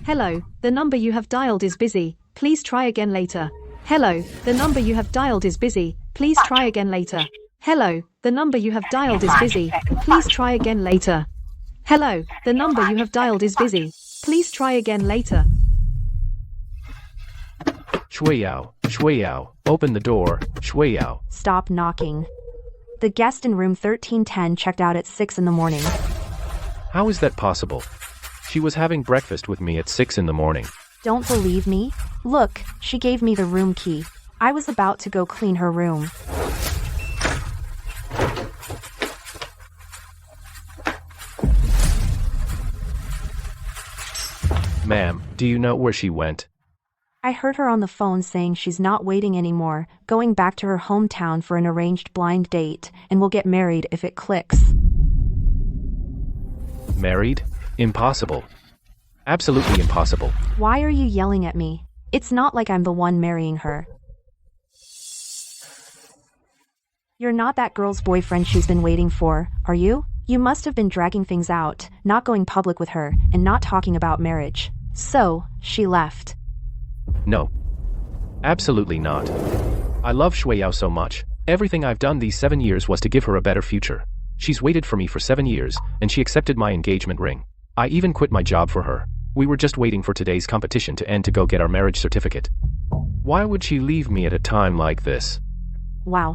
Hello, the number you have dialed is busy. Please try again later. Hello, the number you have dialed is busy. Please try again later. Hello, the number you have dialed is busy. Please try again later. Hello, the number you have dialed is busy. Please try again later. Shui Yao, open the door, Shui Yao. Stop knocking. The guest in room 1310 checked out at 6 in the morning. How is that possible? She was having breakfast with me at 6 in the morning. Don't believe me? Look, she gave me the room key. I was about to go clean her room. Ma'am, do you know where she went? I heard her on the phone saying she's not waiting anymore, going back to her hometown for an arranged blind date, and will get married if it clicks. Married? Impossible. Absolutely impossible. Why are you yelling at me? It's not like I'm the one marrying her. You're not that girl's boyfriend she's been waiting for, are you? You must have been dragging things out, not going public with her, and not talking about marriage. So, she left. No. Absolutely not. I love Shueyao so much. Everything I've done these 7 years was to give her a better future. She's waited for me for 7 years, and she accepted my engagement ring. I even quit my job for her. We were just waiting for today's competition to end to go get our marriage certificate. Why would she leave me at a time like this? Wow.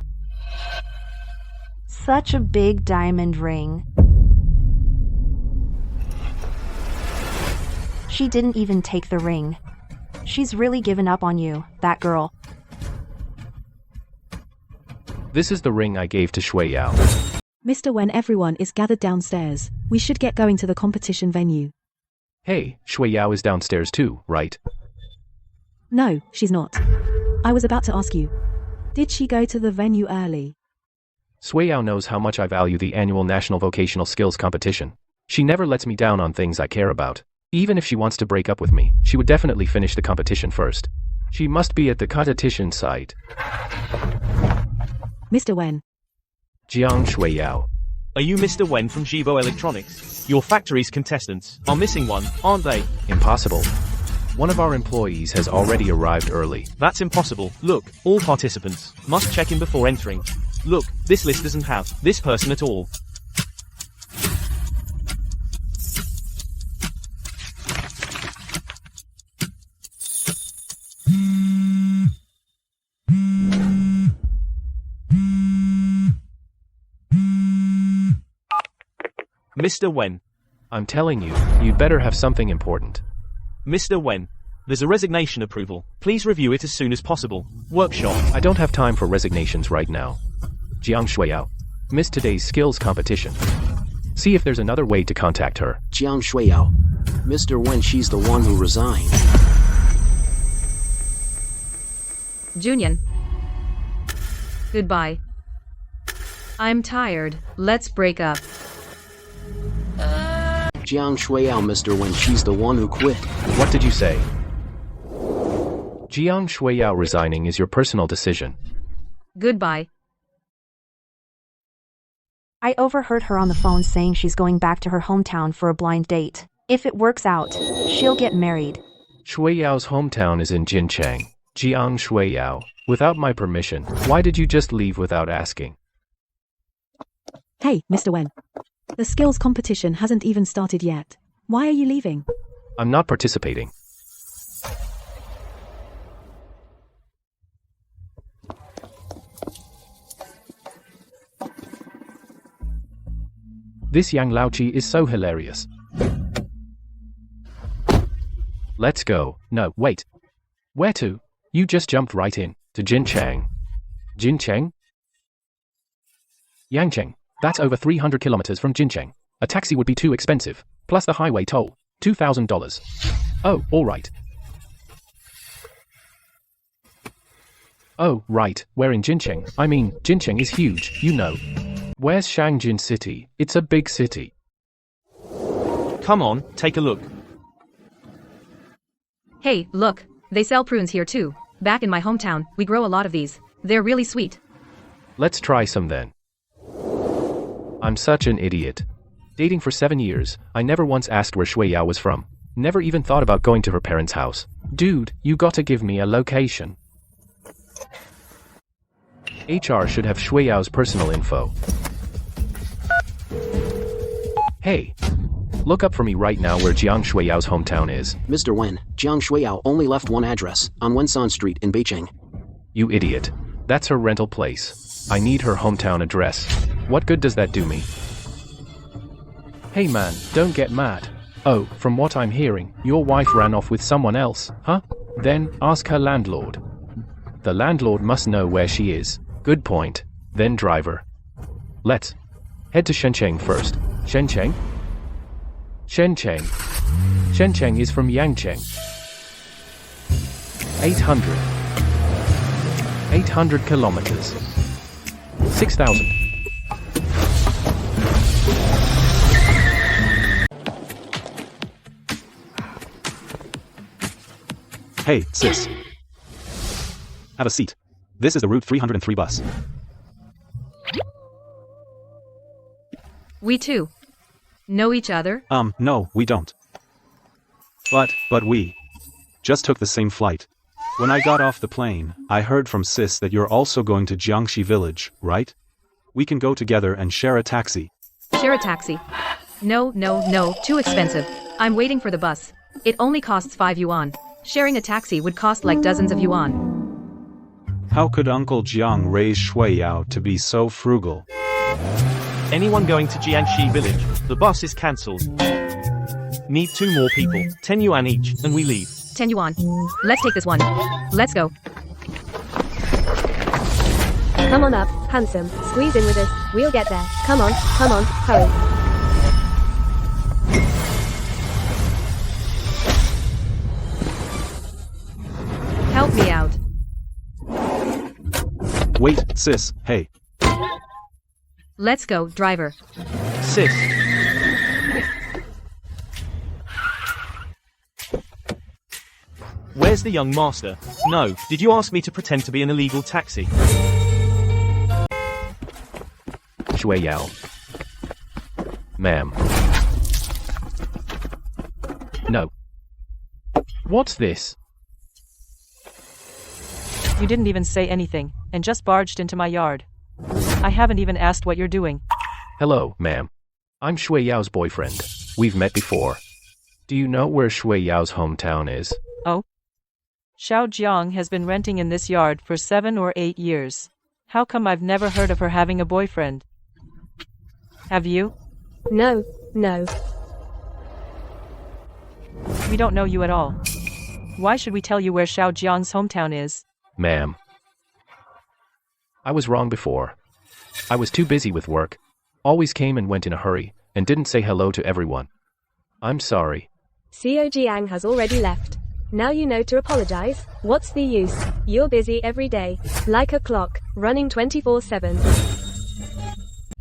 Such a big diamond ring. She didn't even take the ring. She's really given up on you, that girl. This is the ring I gave to Shueyao. Mr. When everyone is gathered downstairs, we should get going to the competition venue. Hey, Shueyao is downstairs too, right? No, she's not. I was about to ask you. Did she go to the venue early? Shueyao knows how much I value the annual National Vocational Skills Competition. She never lets me down on things I care about. Even if she wants to break up with me, she would definitely finish the competition first. She must be at the competition site. Mr. Wen. Jiang Shueyao. Are you Mr. Wen from Jibo Electronics? Your factory's contestants are missing one, aren't they? Impossible. One of our employees has already arrived early. That's impossible. Look, all participants must check in before entering. Look, this list doesn't have this person at all. Mr. Wen. I'm telling you, you'd better have something important. Mr. Wen. There's a resignation approval. Please review it as soon as possible. Workshop. I don't have time for resignations right now. Jiang Shueyao. Missed today's skills competition. See if there's another way to contact her. Jiang Shueyao. Mr. Wen, she's the one who resigned. Junyan. Goodbye. I'm tired. Let's break up. Jiang Shueyao, Mr. Wen, she's the one who quit. What did you say? Jiang Shueyao resigning is your personal decision. Goodbye. I overheard her on the phone saying she's going back to her hometown for a blind date. If it works out, she'll get married. Shueyao's hometown is in Jincheng. Jiang Shueyao. Without my permission, why did you just leave without asking? Hey, Mr. Wen. The skills competition hasn't even started yet. Why are you leaving? I'm not participating. This Yang Laochi is so hilarious. Let's go. No, wait. Where to? You just jumped right in. To Jincheng. Jincheng? Yangcheng. That's over 300 kilometers from Jincheng. A taxi would be too expensive. Plus the highway toll. $2,000. Oh, alright. Oh, right. We're in Jincheng. I mean, Jincheng is huge, you know. Where's Shangjin City? It's a big city. Come on, take a look. Hey, look. They sell prunes here too. Back in my hometown, we grow a lot of these. They're really sweet. Let's try some then. I'm such an idiot. Dating for 7 years, I never once asked where Shueyao was from. Never even thought about going to her parents' house. Dude, you gotta give me a location. HR should have Shueyao's personal info. Hey, look up for me right now where Jiang Shueyao's hometown is. Mr. Wen, Jiang Shueyao only left one address, on Wensan Street in Beijing. You idiot. That's her rental place. I need her hometown address. What good does that do me? Hey man, don't get mad. Oh, from what I'm hearing, your wife ran off with someone else, huh? Then, ask her landlord. The landlord must know where she is. Good point. Then drive her. Let's head to Shenzhen first. Shenzhen? Shenzhen. Shenzhen is from Yangcheng. 800 kilometers. 6,000. Hey, sis. Have a seat. This is the Route 303 bus. We two know each other? No, we don't. But we just took the same flight. When I got off the plane, I heard from Sis that you're also going to Jiangxi village, right? We can go together and share a taxi. Share a taxi? No, too expensive. I'm waiting for the bus. It only costs 5 yuan. Sharing a taxi would cost like dozens of yuan. How could Uncle Jiang raise Shui Yao to be so frugal? Anyone going to Jiangxi village? The bus is cancelled. Need 2 more people, 10 yuan each, and we leave. 10 yuan. Let's take this one. Let's go. Come on up, handsome. Squeeze in with us. We'll get there. Come on, hurry. Help me out. Wait, Sis, hey. Let's go, driver. Sis. Where's the young master? No, did you ask me to pretend to be an illegal taxi? Shui Yao. Ma'am. No. What's this? You didn't even say anything, and just barged into my yard. I haven't even asked what you're doing. Hello, ma'am. I'm Shui Yao's boyfriend. We've met before. Do you know where Shui Yao's hometown is? Oh? Xiao Jiang has been renting in this yard for 7 or 8 years. How come I've never heard of her having a boyfriend? Have you? No. We don't know you at all. Why should we tell you where Xiao Jiang's hometown is? Ma'am. I was wrong before. I was too busy with work. Always came and went in a hurry, and didn't say hello to everyone. I'm sorry. CO Jiang has already left. Now you know to apologize. What's the use? You're busy every day. Like a clock, running 24/7.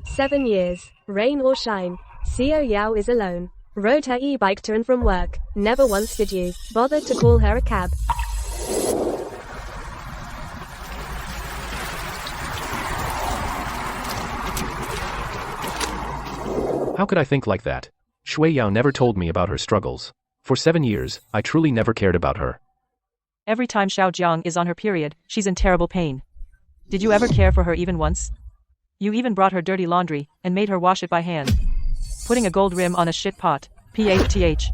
7 years, rain or shine. CO Yao is alone. Rode her e-bike to and from work. Never once did you bother to call her a cab. How could I think like that? Shui Yao never told me about her struggles. For 7 years, I truly never cared about her. Every time Xiao Jiang is on her period, she's in terrible pain. Did you ever care for her even once? You even brought her dirty laundry, and made her wash it by hand. Putting a gold rim on a shit pot. PHTH.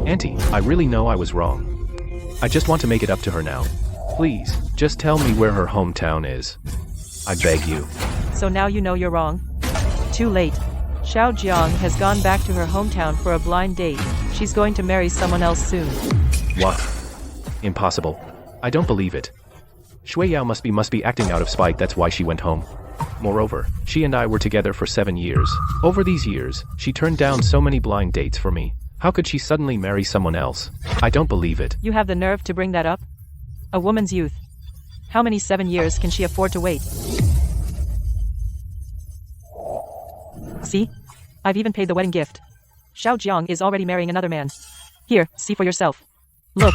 Auntie, I really know I was wrong. I just want to make it up to her now. Please, just tell me where her hometown is. I beg you. So now you know you're wrong? Too late. Xiao Jiang has gone back to her hometown for a blind date. She's going to marry someone else soon. What? Impossible. I don't believe it. Shui Yao must be acting out of spite, that's why she went home. Moreover, she and I were together for 7 years. Over these years, she turned down so many blind dates for me. How could she suddenly marry someone else? I don't believe it. You have the nerve to bring that up? A woman's youth. How many 7 years can she afford to wait? See? I've even paid the wedding gift. Xiao Jiang is already marrying another man. Here, see for yourself. Look.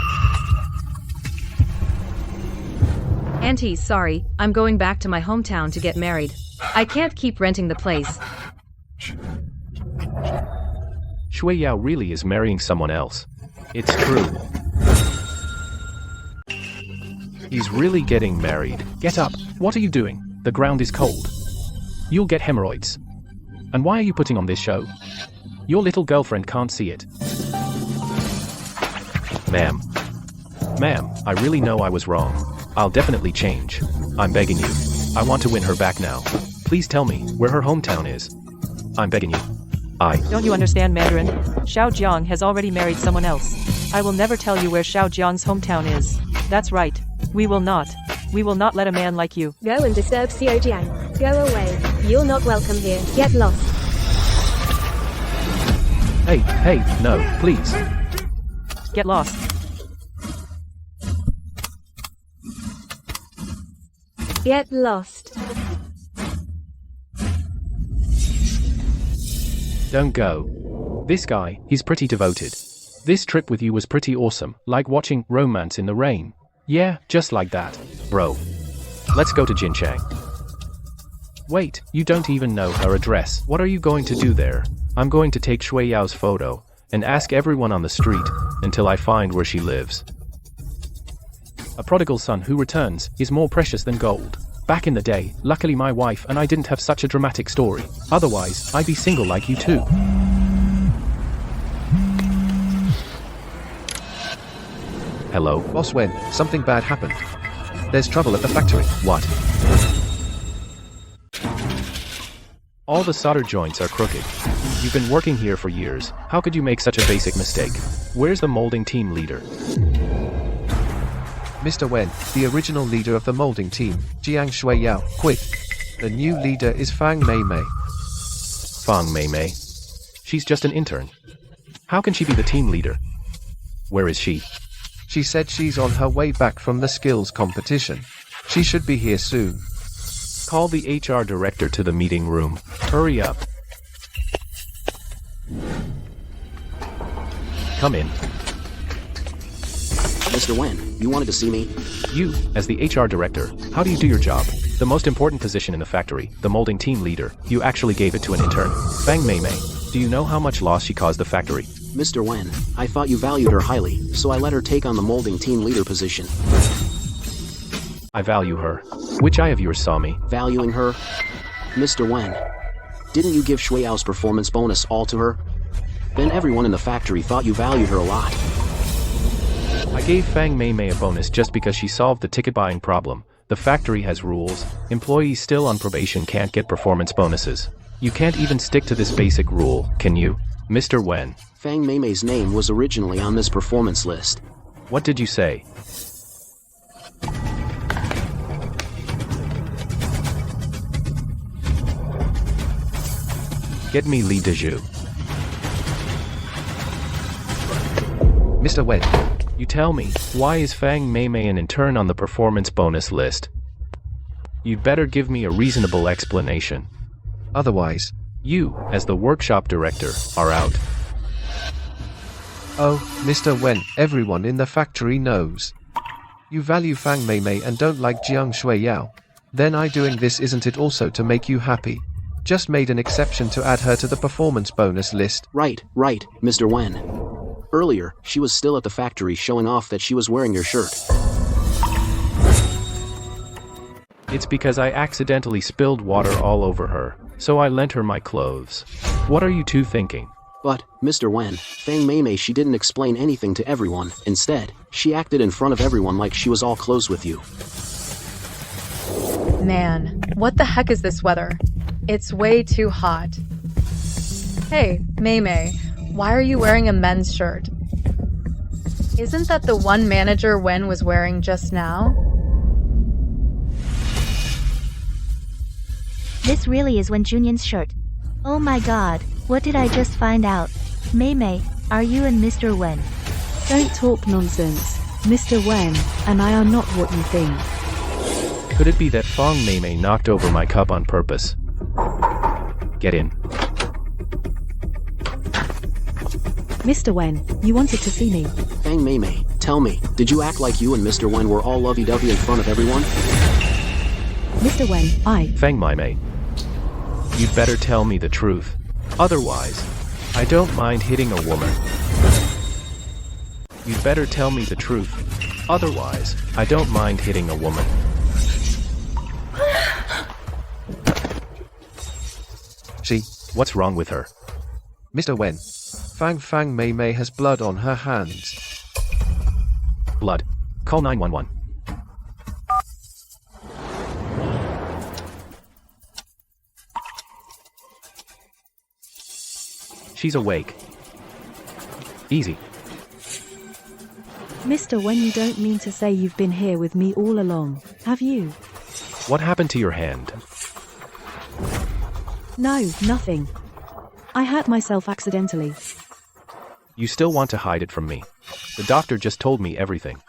Auntie, sorry, I'm going back to my hometown to get married. I can't keep renting the place. Shui Yao really is marrying someone else. It's true. He's really getting married. Get up. What are you doing? The ground is cold. You'll get hemorrhoids. And why are you putting on this show? Your little girlfriend can't see it. Ma'am. Ma'am, I really know I was wrong. I'll definitely change. I'm begging you. I want to win her back now. Please tell me where her hometown is. I'm begging you. Don't you understand Mandarin? Xiao Jiang has already married someone else. I will never tell you where Xiao Jiang's hometown is. That's right. We will not. We will not let a man like you go and disturb CO Jiang. Go away. You're not welcome here. Get lost. Hey, no, please. Get lost. Get lost. Don't go. This guy, he's pretty devoted. This trip with you was pretty awesome, like watching Romance in the Rain. Yeah, just like that. Bro. Let's go to Jinchang. Wait, you don't even know her address. What are you going to do there? I'm going to take Shui Yao's photo and ask everyone on the street until I find where she lives. A prodigal son who returns is more precious than gold. Back in the day, luckily my wife and I didn't have such a dramatic story. Otherwise, I'd be single like you too. Hello? Boss Wen, something bad happened. There's trouble at the factory. What? All the solder joints are crooked. You've been working here for years. How could you make such a basic mistake? Where's the molding team leader? Mr. Wen, the original leader of the molding team, Jiang Shui Yao, quit. The new leader is Fang Mei Mei. Fang Mei Mei? She's just an intern. How can she be the team leader? Where is she? She said she's on her way back from the skills competition. She should be here soon. Call the HR director to the meeting room. Hurry up. Come in. Mr. Wen, you wanted to see me? You, as the HR director, how do you do your job? The most important position in the factory, the molding team leader, you actually gave it to an intern. Fang Mei Mei, do you know how much loss she caused the factory? Mr. Wen, I thought you valued her highly, so I let her take on the molding team leader position. I value her. Which eye of yours saw me? Valuing her? Mr. Wen, didn't you give Shui Yao's performance bonus all to her? Then everyone in the factory thought you valued her a lot. I gave Fang Mei Mei a bonus just because she solved the ticket buying problem. The factory has rules. Employees still on probation can't get performance bonuses. You can't even stick to this basic rule, can you, Mr. Wen? Fang Mei Mei's name was originally on this performance list. What did you say? Get me Li Dezhu. Mr. Wen. You tell me, why is Fang Mei Mei an intern on the performance bonus list? You'd better give me a reasonable explanation. Otherwise, you, as the workshop director, are out. Oh, Mr. Wen, everyone in the factory knows. You value Fang Mei Mei and don't like Jiang Shui Yao. Then I doing this isn't it also to make you happy? Just made an exception to add her to the performance bonus list. Right, Mr. Wen. Earlier, she was still at the factory showing off that she was wearing your shirt. It's because I accidentally spilled water all over her, so I lent her my clothes. What are you two thinking? But, Mr. Wen, Fang Mei Mei, she didn't explain anything to everyone. Instead, she acted in front of everyone like she was all close with you. Man, what the heck is this weather? It's way too hot. Hey, Mei Mei, why are you wearing a men's shirt? Isn't that the one Manager Wen was wearing just now? This really is Wen Junyin's shirt. Oh my god, what did I just find out? Mei Mei, are you and Mr. Wen? Don't talk nonsense. Mr. Wen and I are not what you think. Could it be that Fang Mei Mei knocked over my cup on purpose? Get in. Mr. Wen, you wanted to see me. Fang Mei Mei, tell me, did you act like you and Mr. Wen were all lovey-dovey in front of everyone? Mr. Wen, Fang Mei Mei. You'd better tell me the truth. Otherwise, I don't mind hitting a woman. You'd better tell me the truth. Otherwise, I don't mind hitting a woman. What's wrong with her? Mr. Wen, Fang Mei Mei has blood on her hands. Blood. Call 911. She's awake. Easy. Mr. Wen, you don't mean to say you've been here with me all along, have you? What happened to your hand? No, nothing. I hurt myself accidentally. You still want to hide it from me. The doctor just told me everything.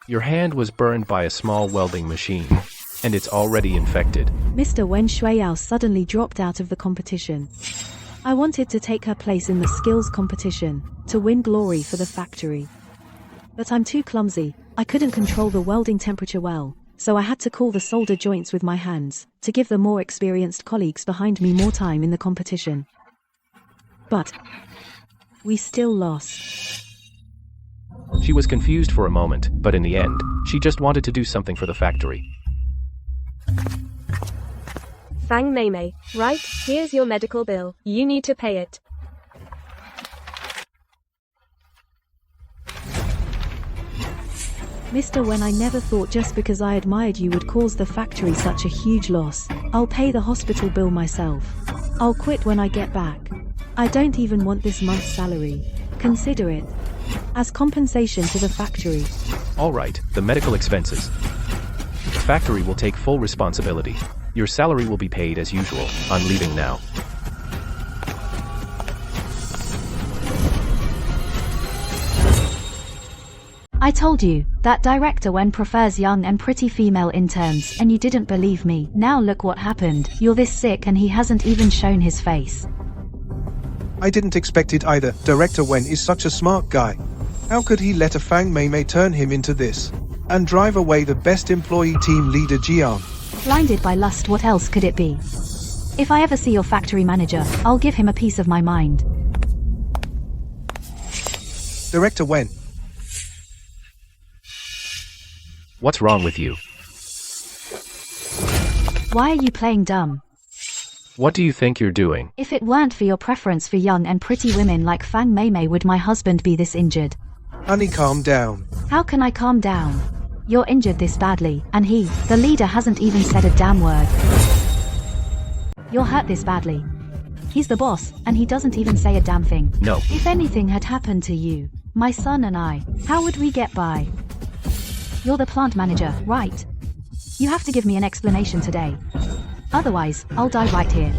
Your hand was burned by a small welding machine, and it's already infected. Mr. Wen Shuiyao suddenly dropped out of the competition. I wanted to take her place in the skills competition, to win glory for the factory. But I'm too clumsy, I couldn't control the welding temperature well, so I had to call the solder joints with my hands, to give the more experienced colleagues behind me more time in the competition. But we still lost. She was confused for a moment, but in the end, she just wanted to do something for the factory. Fang Mei Mei, right, here's your medical bill, you need to pay it. Mr. Wen, I never thought just because I admired you would cause the factory such a huge loss. I'll pay the hospital bill myself. I'll quit when I get back. I don't even want this month's salary. Consider it as compensation to the factory. All right, the medical expenses. The factory will take full responsibility. Your salary will be paid as usual. I'm leaving now. I told you, that director Wen prefers young and pretty female interns, and you didn't believe me. Now look what happened. You're this sick and he hasn't even shown his face. I didn't expect it either. Director Wen is such a smart guy. How could he let a Fang Mei Mei turn him into this? And drive away the best employee team leader Jiang? Blinded by lust, what else could it be? If I ever see your factory manager, I'll give him a piece of my mind. Director Wen. What's wrong with you? Why are you playing dumb? What do you think you're doing? If it weren't for your preference for young and pretty women like Fang Mei Mei, would my husband be this injured? Honey, calm down. How can I calm down? You're injured this badly, and he, the leader, hasn't even said a damn word. You're hurt this badly. He's the boss, and he doesn't even say a damn thing. No. If anything had happened to you, my son and I, how would we get by? You're the plant manager, right? You have to give me an explanation today. Otherwise, I'll die right here.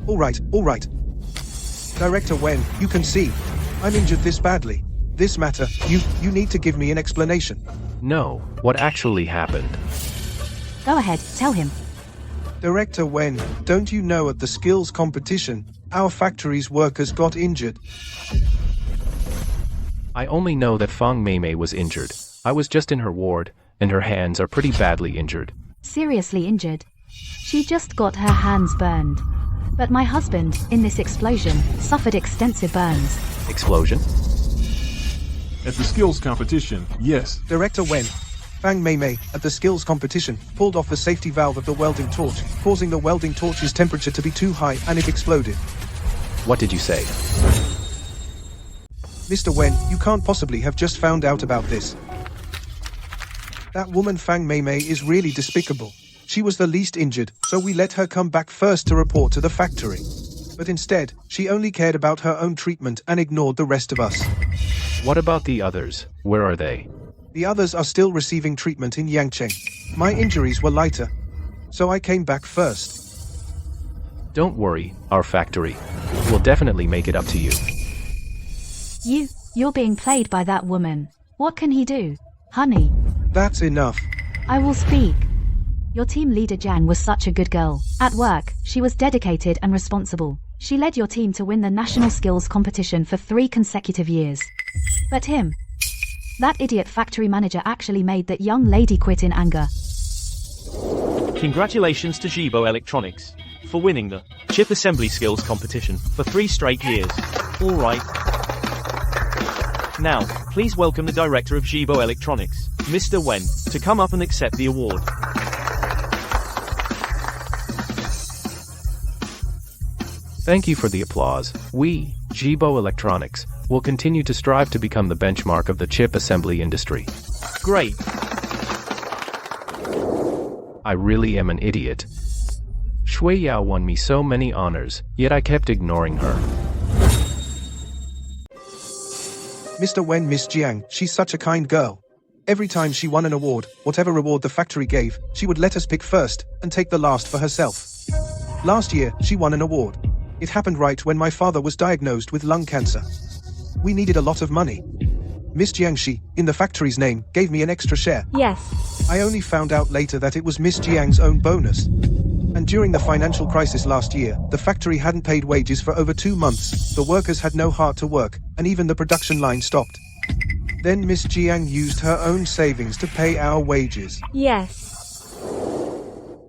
All right. Director Wen, you can see, I'm injured this badly. This matter, you need to give me an explanation. No, what actually happened? Go ahead, tell him. Director Wen, don't you know at the skills competition, our factory's workers got injured? I only know that Fang Mei Mei was injured. I was just in her ward, and her hands are pretty badly injured. Seriously injured? She just got her hands burned. But my husband, in this explosion, suffered extensive burns. Explosion? At the skills competition, yes. Director Wen, Fang Mei Mei, at the skills competition, pulled off the safety valve of the welding torch, causing the welding torch's temperature to be too high, and it exploded. What did you say? Mr. Wen, you can't possibly have just found out about this. That woman Fang Mei Mei is really despicable. She was the least injured, so we let her come back first to report to the factory. But instead, she only cared about her own treatment and ignored the rest of us. What about the others? Where are they? The others are still receiving treatment in Yangcheng. My injuries were lighter, so I came back first. Don't worry, our factory will definitely make it up to you. You're being played by that woman. What can he do? Honey. That's enough. I will speak. Your team leader Jiang was such a good girl. At work, she was dedicated and responsible. She led your team to win the national skills competition for 3 consecutive years. But him, that idiot factory manager, actually made that young lady quit in anger. Congratulations to Jibo Electronics for winning the chip assembly skills competition for 3 straight years. All right. Now, please welcome the director of Jibo Electronics, Mr. Wen, to come up and accept the award. Thank you for the applause. We, Jibo Electronics, will continue to strive to become the benchmark of the chip assembly industry. Great. I really am an idiot. Shui Yao won me so many honors, yet I kept ignoring her. Mr. Wen, Miss Jiang, she's such a kind girl. Every time she won an award, whatever reward the factory gave, she would let us pick first, and take the last for herself. Last year, she won an award. It happened right when my father was diagnosed with lung cancer. We needed a lot of money. Miss Jiangxi, in the factory's name, gave me an extra share. Yes. I only found out later that it was Miss Jiang's own bonus. And during the financial crisis last year, the factory hadn't paid wages for over 2 months, the workers had no heart to work, and even the production line stopped. Then Miss Jiang used her own savings to pay our wages. Yes.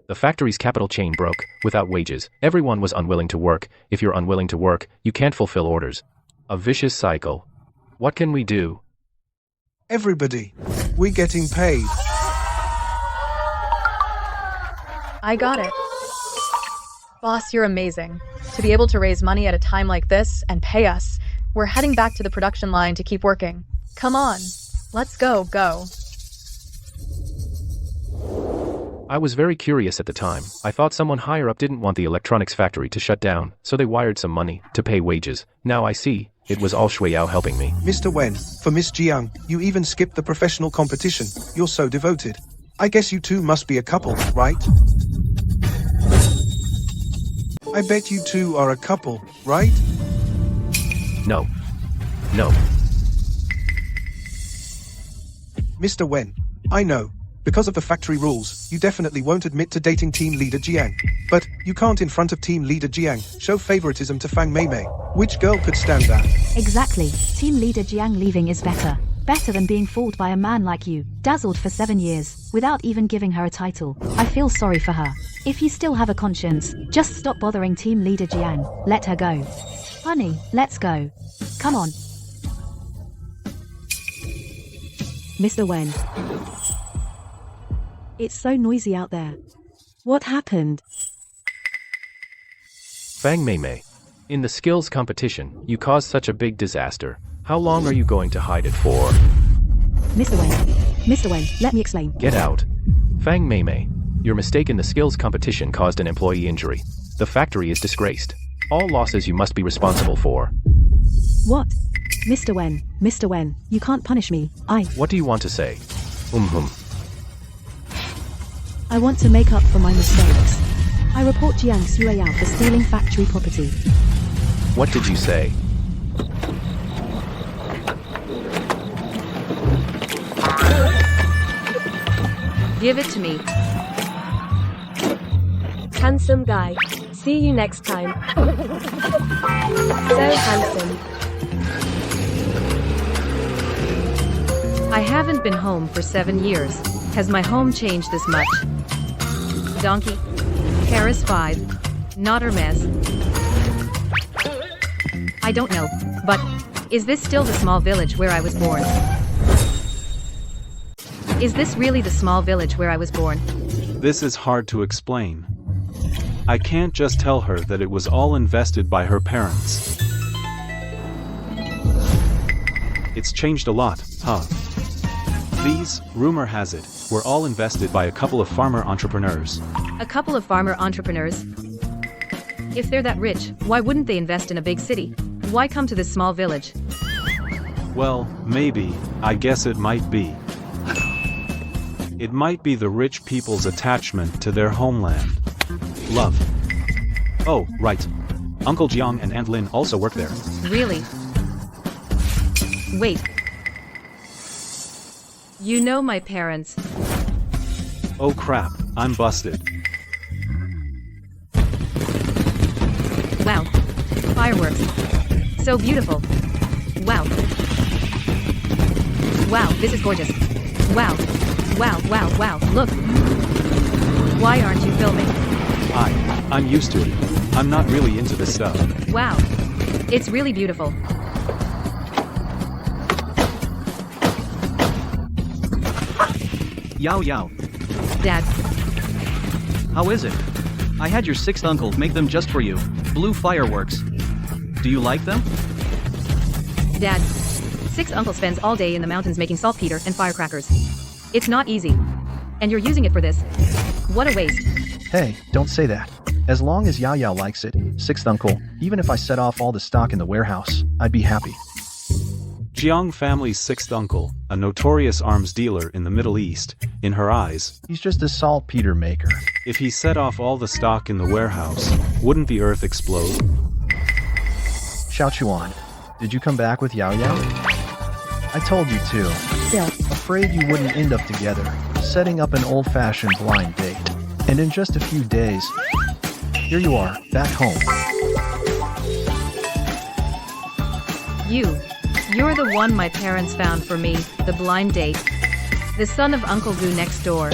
The factory's capital chain broke, without wages. Everyone was unwilling to work. If you're unwilling to work, you can't fulfill orders. A vicious cycle. What can we do? Everybody. We're getting paid. I got it. Boss, you're amazing. To be able to raise money at a time like this and pay us. We're heading back to the production line to keep working. Come on. Let's go. I was very curious at the time. I thought someone higher up didn't want the electronics factory to shut down, so they wired some money to pay wages. Now I see, it was all Shui Yao helping me. Mr. Wen, for Miss Jiang, you even skipped the professional competition. You're so devoted. I guess you two must be a couple, right? I bet you two are a couple, right? No. Mr. Wen, I know. Because of the factory rules, you definitely won't admit to dating team leader Jiang. But, you can't in front of team leader Jiang show favoritism to Fang Meimei. Which girl could stand that? Exactly. Team leader Jiang leaving is better. Better than being fooled by a man like you, dazzled for 7 years, without even giving her a title. I feel sorry for her. If you still have a conscience, just stop bothering team leader Jiang. Let her go. Honey, let's go. Come on. Mr. Wen. It's so noisy out there. What happened? Fang Meimei. In the skills competition, you caused such a big disaster. How long are you going to hide it for? Mr. Wen, let me explain. Get out. Fang Meimei. Your mistake in the skills competition caused an employee injury. The factory is disgraced. All losses you must be responsible for. What? Mr. Wen, you can't punish me. What do you want to say? I want to make up for my mistakes. I report Jiang Shuiyao for stealing factory property. What did you say? Give it to me. Handsome guy. See you next time. So handsome. I haven't been home for 7 years. Has my home changed this much? Donkey. Paris 5. Not Hermes. I don't know, but is this still the small village where I was born? Is this really the small village where I was born? This is hard to explain. I can't just tell her that it was all invested by her parents. It's changed a lot, huh? These, rumor has it, were all invested by a couple of farmer entrepreneurs. A couple of farmer entrepreneurs? If they're that rich, why wouldn't they invest in a big city? Why come to this small village? Well, maybe, I guess it might be. It might be the rich people's attachment to their homeland. Love. Oh, right. Uncle Jiang and Aunt Lin also work there. Really? Wait. You know my parents. Oh crap, I'm busted. Wow. Fireworks. So beautiful. Wow. Wow, this is gorgeous. Wow. Wow. Look. Why aren't you filming? I'm used to it. I'm not really into this stuff. Wow. It's really beautiful. Yao. Dad. How is it? I had your 6th uncle make them just for you. Blue fireworks. Do you like them? Dad. 6th uncle spends all day in the mountains making saltpeter and firecrackers. It's not easy. And you're using it for this. What a waste. Hey, don't say that. As long as Yao likes it, 6th uncle, even if I set off all the stock in the warehouse, I'd be happy. Jiang family's 6th uncle, a notorious arms dealer in the Middle East, in her eyes, he's just a saltpeter maker. If he set off all the stock in the warehouse, wouldn't the earth explode? Xiao Chuan, did you come back with Yao? I told you to. Still. Afraid you wouldn't end up together, setting up an old-fashioned blind date. And in just a few days, here you are, back home. You're the one my parents found for me, the blind date. The son of Uncle Goo next door.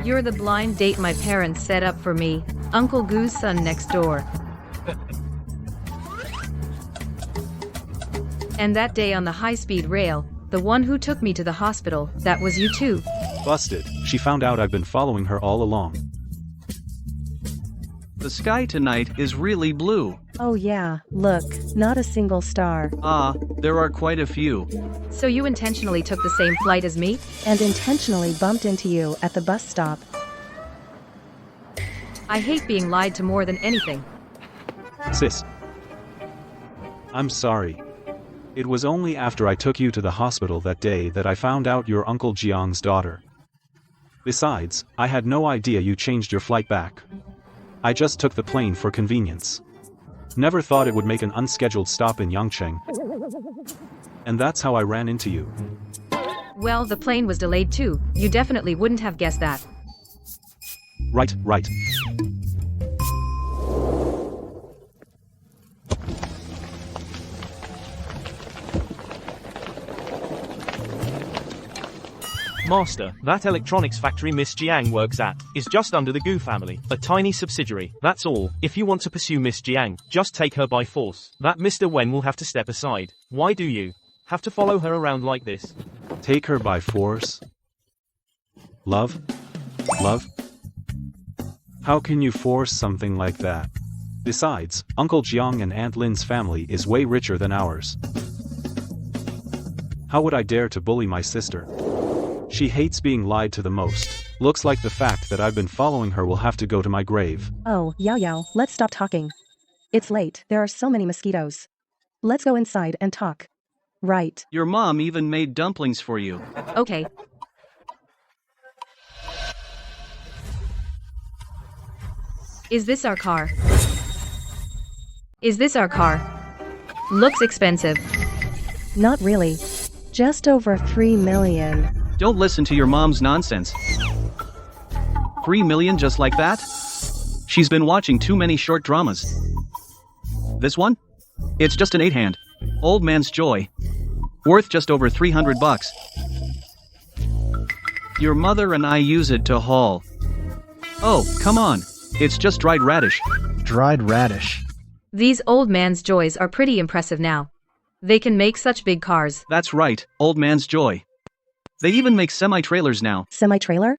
You're the blind date my parents set up for me, Uncle Goo's son next door. And that day on the high-speed rail, the one who took me to the hospital, that was you too. Busted. She found out I've been following her all along. The sky tonight is really blue. Oh yeah, look, not a single star. Ah, there are quite a few. So you intentionally took the same flight as me? And intentionally bumped into you at the bus stop. I hate being lied to more than anything. Sis. I'm sorry. It was only after I took you to the hospital that day that I found out you're Uncle Jiang's daughter. Besides, I had no idea you changed your flight back. I just took the plane for convenience. Never thought it would make an unscheduled stop in Yangcheng. And that's how I ran into you. Well, the plane was delayed too. You definitely wouldn't have guessed that. Right. Master, that electronics factory Miss Jiang works at is just under the Gu family, a tiny subsidiary. That's all. If you want to pursue Miss Jiang, just take her by force. That Mr. Wen will have to step aside. Why do you have to follow her around like this? Take her by force? Love? How can you force something like that? Besides, Uncle Jiang and Aunt Lin's family is way richer than ours. How would I dare to bully my sister? She hates being lied to the most. Looks like the fact that I've been following her will have to go to my grave. Oh, Yao, let's stop talking. It's late, there are so many mosquitoes. Let's go inside and talk. Right. Your mom even made dumplings for you. Okay. Is this our car? Looks expensive. Not really. Just over 3 million. Don't listen to your mom's nonsense. 3 million just like that? She's been watching too many short dramas. This one? It's just an 8-hand. Old man's joy. Worth just over $300. Your mother and I use it to haul. Oh, come on. It's just dried radish. Dried radish. These old man's joys are pretty impressive now. They can make such big cars. That's right, old man's joy. They even make semi-trailers now. Semi-trailer?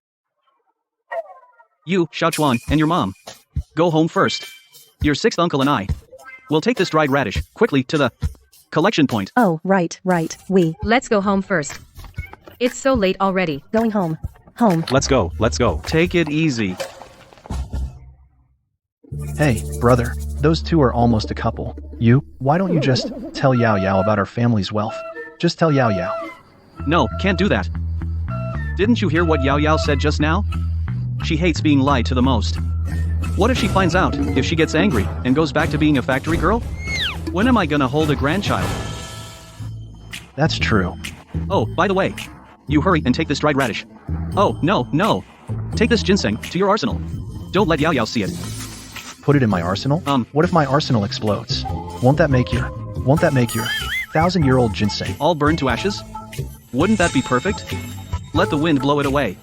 You, Xiaochuan, and your mom. Go home first. Your sixth uncle and I will take this dried radish quickly to the collection point. Oh, right. Let's go home first. It's so late already. Going home. Let's go. Take it easy. Hey, brother, those two are almost a couple. Why don't you just tell Yao about our family's wealth? Just tell Yao. No, can't do that. Didn't you hear what Yao said just now? She hates being lied to the most. What if she finds out, if she gets angry, and goes back to being a factory girl? When am I gonna hold a grandchild? That's true. Oh, by the way, you hurry and take this dried radish. Oh, no. Take this ginseng to your arsenal. Don't let Yao see it. Put it in my arsenal? What if my arsenal explodes? Won't that make your 1,000-year-old ginseng all burn to ashes? Wouldn't that be perfect? Let the wind blow it away.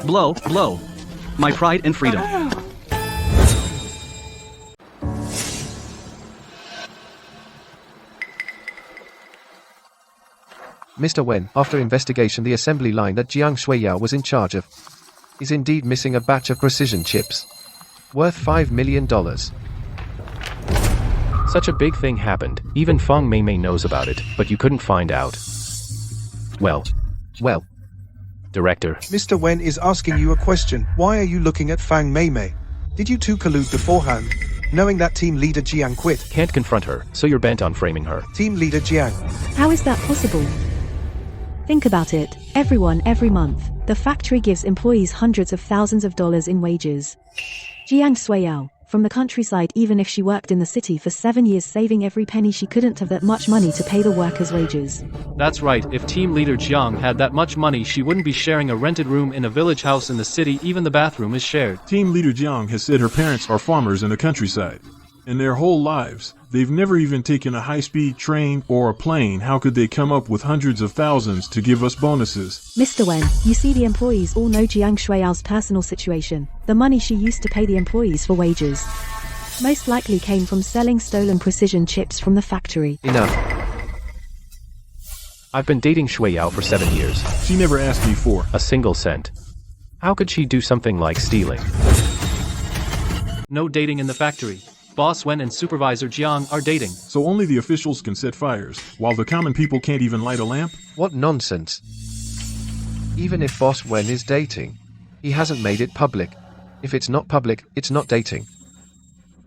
Blow. My pride and freedom. Mr. Wen, after investigation, the assembly line that Jiang Shuiyao was in charge of is indeed missing a batch of precision chips worth $5 million. Such a big thing happened. Even Feng Mei knows about it, but you couldn't find out. Well, Director. Mr. Wen is asking you a question. Why are you looking at Fang Mei? Did you two collude beforehand, knowing that team leader Jiang quit? Can't confront her, so you're bent on framing her. Team leader Jiang. How is that possible? Think about it. Everyone, every month, the factory gives employees hundreds of thousands of dollars in wages. Jiang Shuiyao, from the countryside even if she worked in the city for 7 years saving every penny. She couldn't have that much money to pay the workers' wages. That's right, if team leader Jiang had that much money she wouldn't be sharing a rented room in a village house in the city. Even the bathroom is shared. Team leader Jiang has said her parents are farmers in the countryside. In their whole lives, they've never even taken a high-speed train or a plane. How could they come up with hundreds of thousands to give us bonuses? Mr. Wen, you see, the employees all know Jiang Shuiao's personal situation. The money she used to pay the employees for wages most likely came from selling stolen precision chips from the factory. Enough. I've been dating Shuiyao for 7 years. She never asked me for a single cent. How could she do something like stealing? No dating in the factory. Boss Wen and Supervisor Jiang are dating. So only the officials can set fires, while the common people can't even light a lamp? What nonsense. Even if Boss Wen is dating, he hasn't made it public. If it's not public, it's not dating.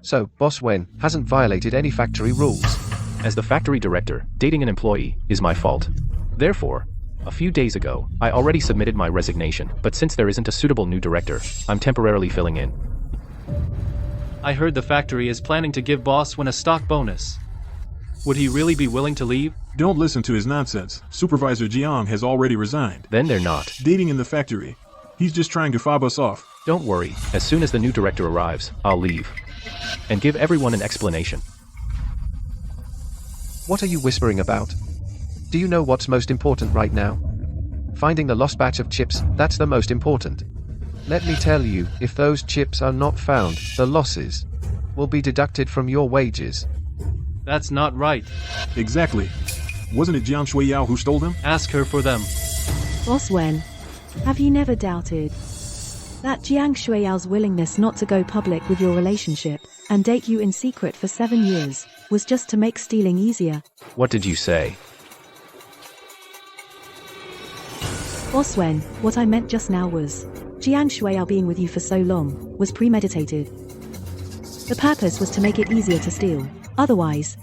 So, Boss Wen hasn't violated any factory rules. As the factory director, dating an employee is my fault. Therefore, a few days ago, I already submitted my resignation, but since there isn't a suitable new director, I'm temporarily filling in. I heard the factory is planning to give Boss Wen a stock bonus. Would he really be willing to leave? Don't listen to his nonsense. Supervisor Jiang has already resigned. Then they're not dating in the factory. He's just trying to fob us off. Don't worry, as soon as the new director arrives, I'll leave. And give everyone an explanation. What are you whispering about? Do you know what's most important right now? Finding the lost batch of chips, that's the most important. Let me tell you, if those chips are not found, the losses will be deducted from your wages. That's not right. Exactly. Wasn't it Jiang Shuiyao who stole them? Ask her for them. Boss Wen, have you never doubted that Jiang Shuiao's willingness not to go public with your relationship and date you in secret for 7 years was just to make stealing easier? What did you say? Boss Wen, what I meant just now was, Jiang Shuiao being with you for so long was premeditated. The purpose was to make it easier to steal. Otherwise,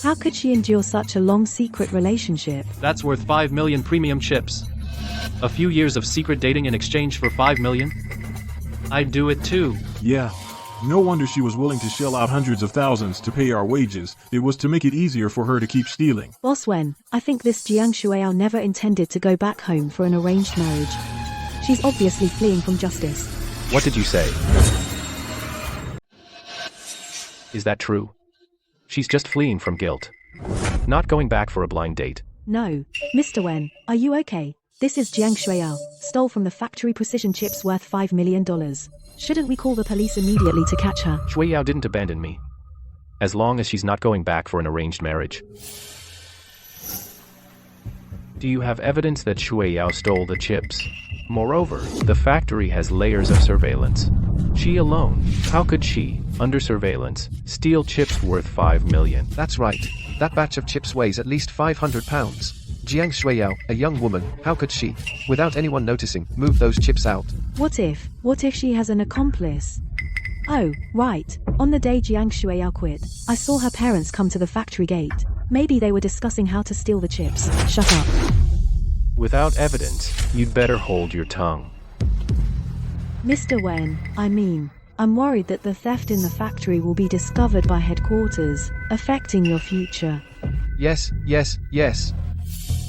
how could she endure such a long secret relationship? That's worth 5 million premium chips. A few years of secret dating in exchange for 5 million? I'd do it too. Yeah. No wonder she was willing to shell out hundreds of thousands to pay our wages. It was to make it easier for her to keep stealing. Boss Wen, I think this Jiang Shuiao never intended to go back home for an arranged marriage. She's obviously fleeing from justice. What did you say? Is that true? She's just fleeing from guilt. Not going back for a blind date. No. Mr. Wen, are you okay? This is Jiang Shuiao, stole from the factory precision chips worth $5 million. Shouldn't we call the police immediately to catch her? Shuiyao didn't abandon me. As long as she's not going back for an arranged marriage. Do you have evidence that Shuiyao stole the chips? Moreover, the factory has layers of surveillance. She alone, how could she, under surveillance, steal chips worth 5 million? That's right. That batch of chips weighs at least 500 pounds. Jiang Shuiyao, a young woman, how could she, without anyone noticing, move those chips out? What if she has an accomplice? Oh, right. On the day Jiang Shuiao quit, I saw her parents come to the factory gate. Maybe they were discussing how to steal the chips. Shut up. Without evidence, you'd better hold your tongue. Mr. Wen, I'm worried that the theft in the factory will be discovered by headquarters, affecting your future. Yes.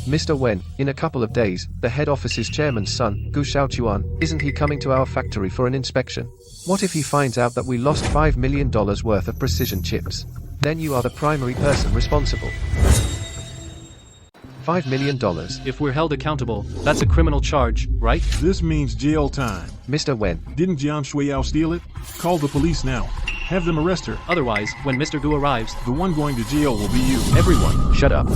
Mr. Wen, in a couple of days, the head office's chairman's son, Gu Xiaochuan, isn't he coming to our factory for an inspection? What if he finds out that we lost $5 million worth of precision chips? Then you are the primary person responsible. $5 million. If we're held accountable, that's a criminal charge, right? This means jail time. Mr. Wen. Didn't Jiang Shuiao steal it? Call the police now. Have them arrest her. Otherwise, when Mr. Gu arrives, the one going to jail will be you. Everyone, shut up.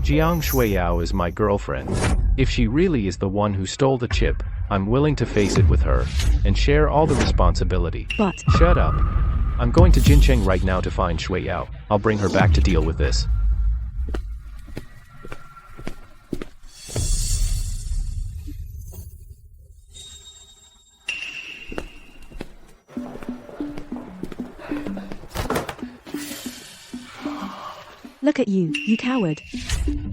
Jiang Shuiao is my girlfriend. If she really is the one who stole the chip, I'm willing to face it with her and share all the responsibility. But shut up. I'm going to Jincheng right now to find Shuiao. I'll bring her back to deal with this. Look at you, you coward.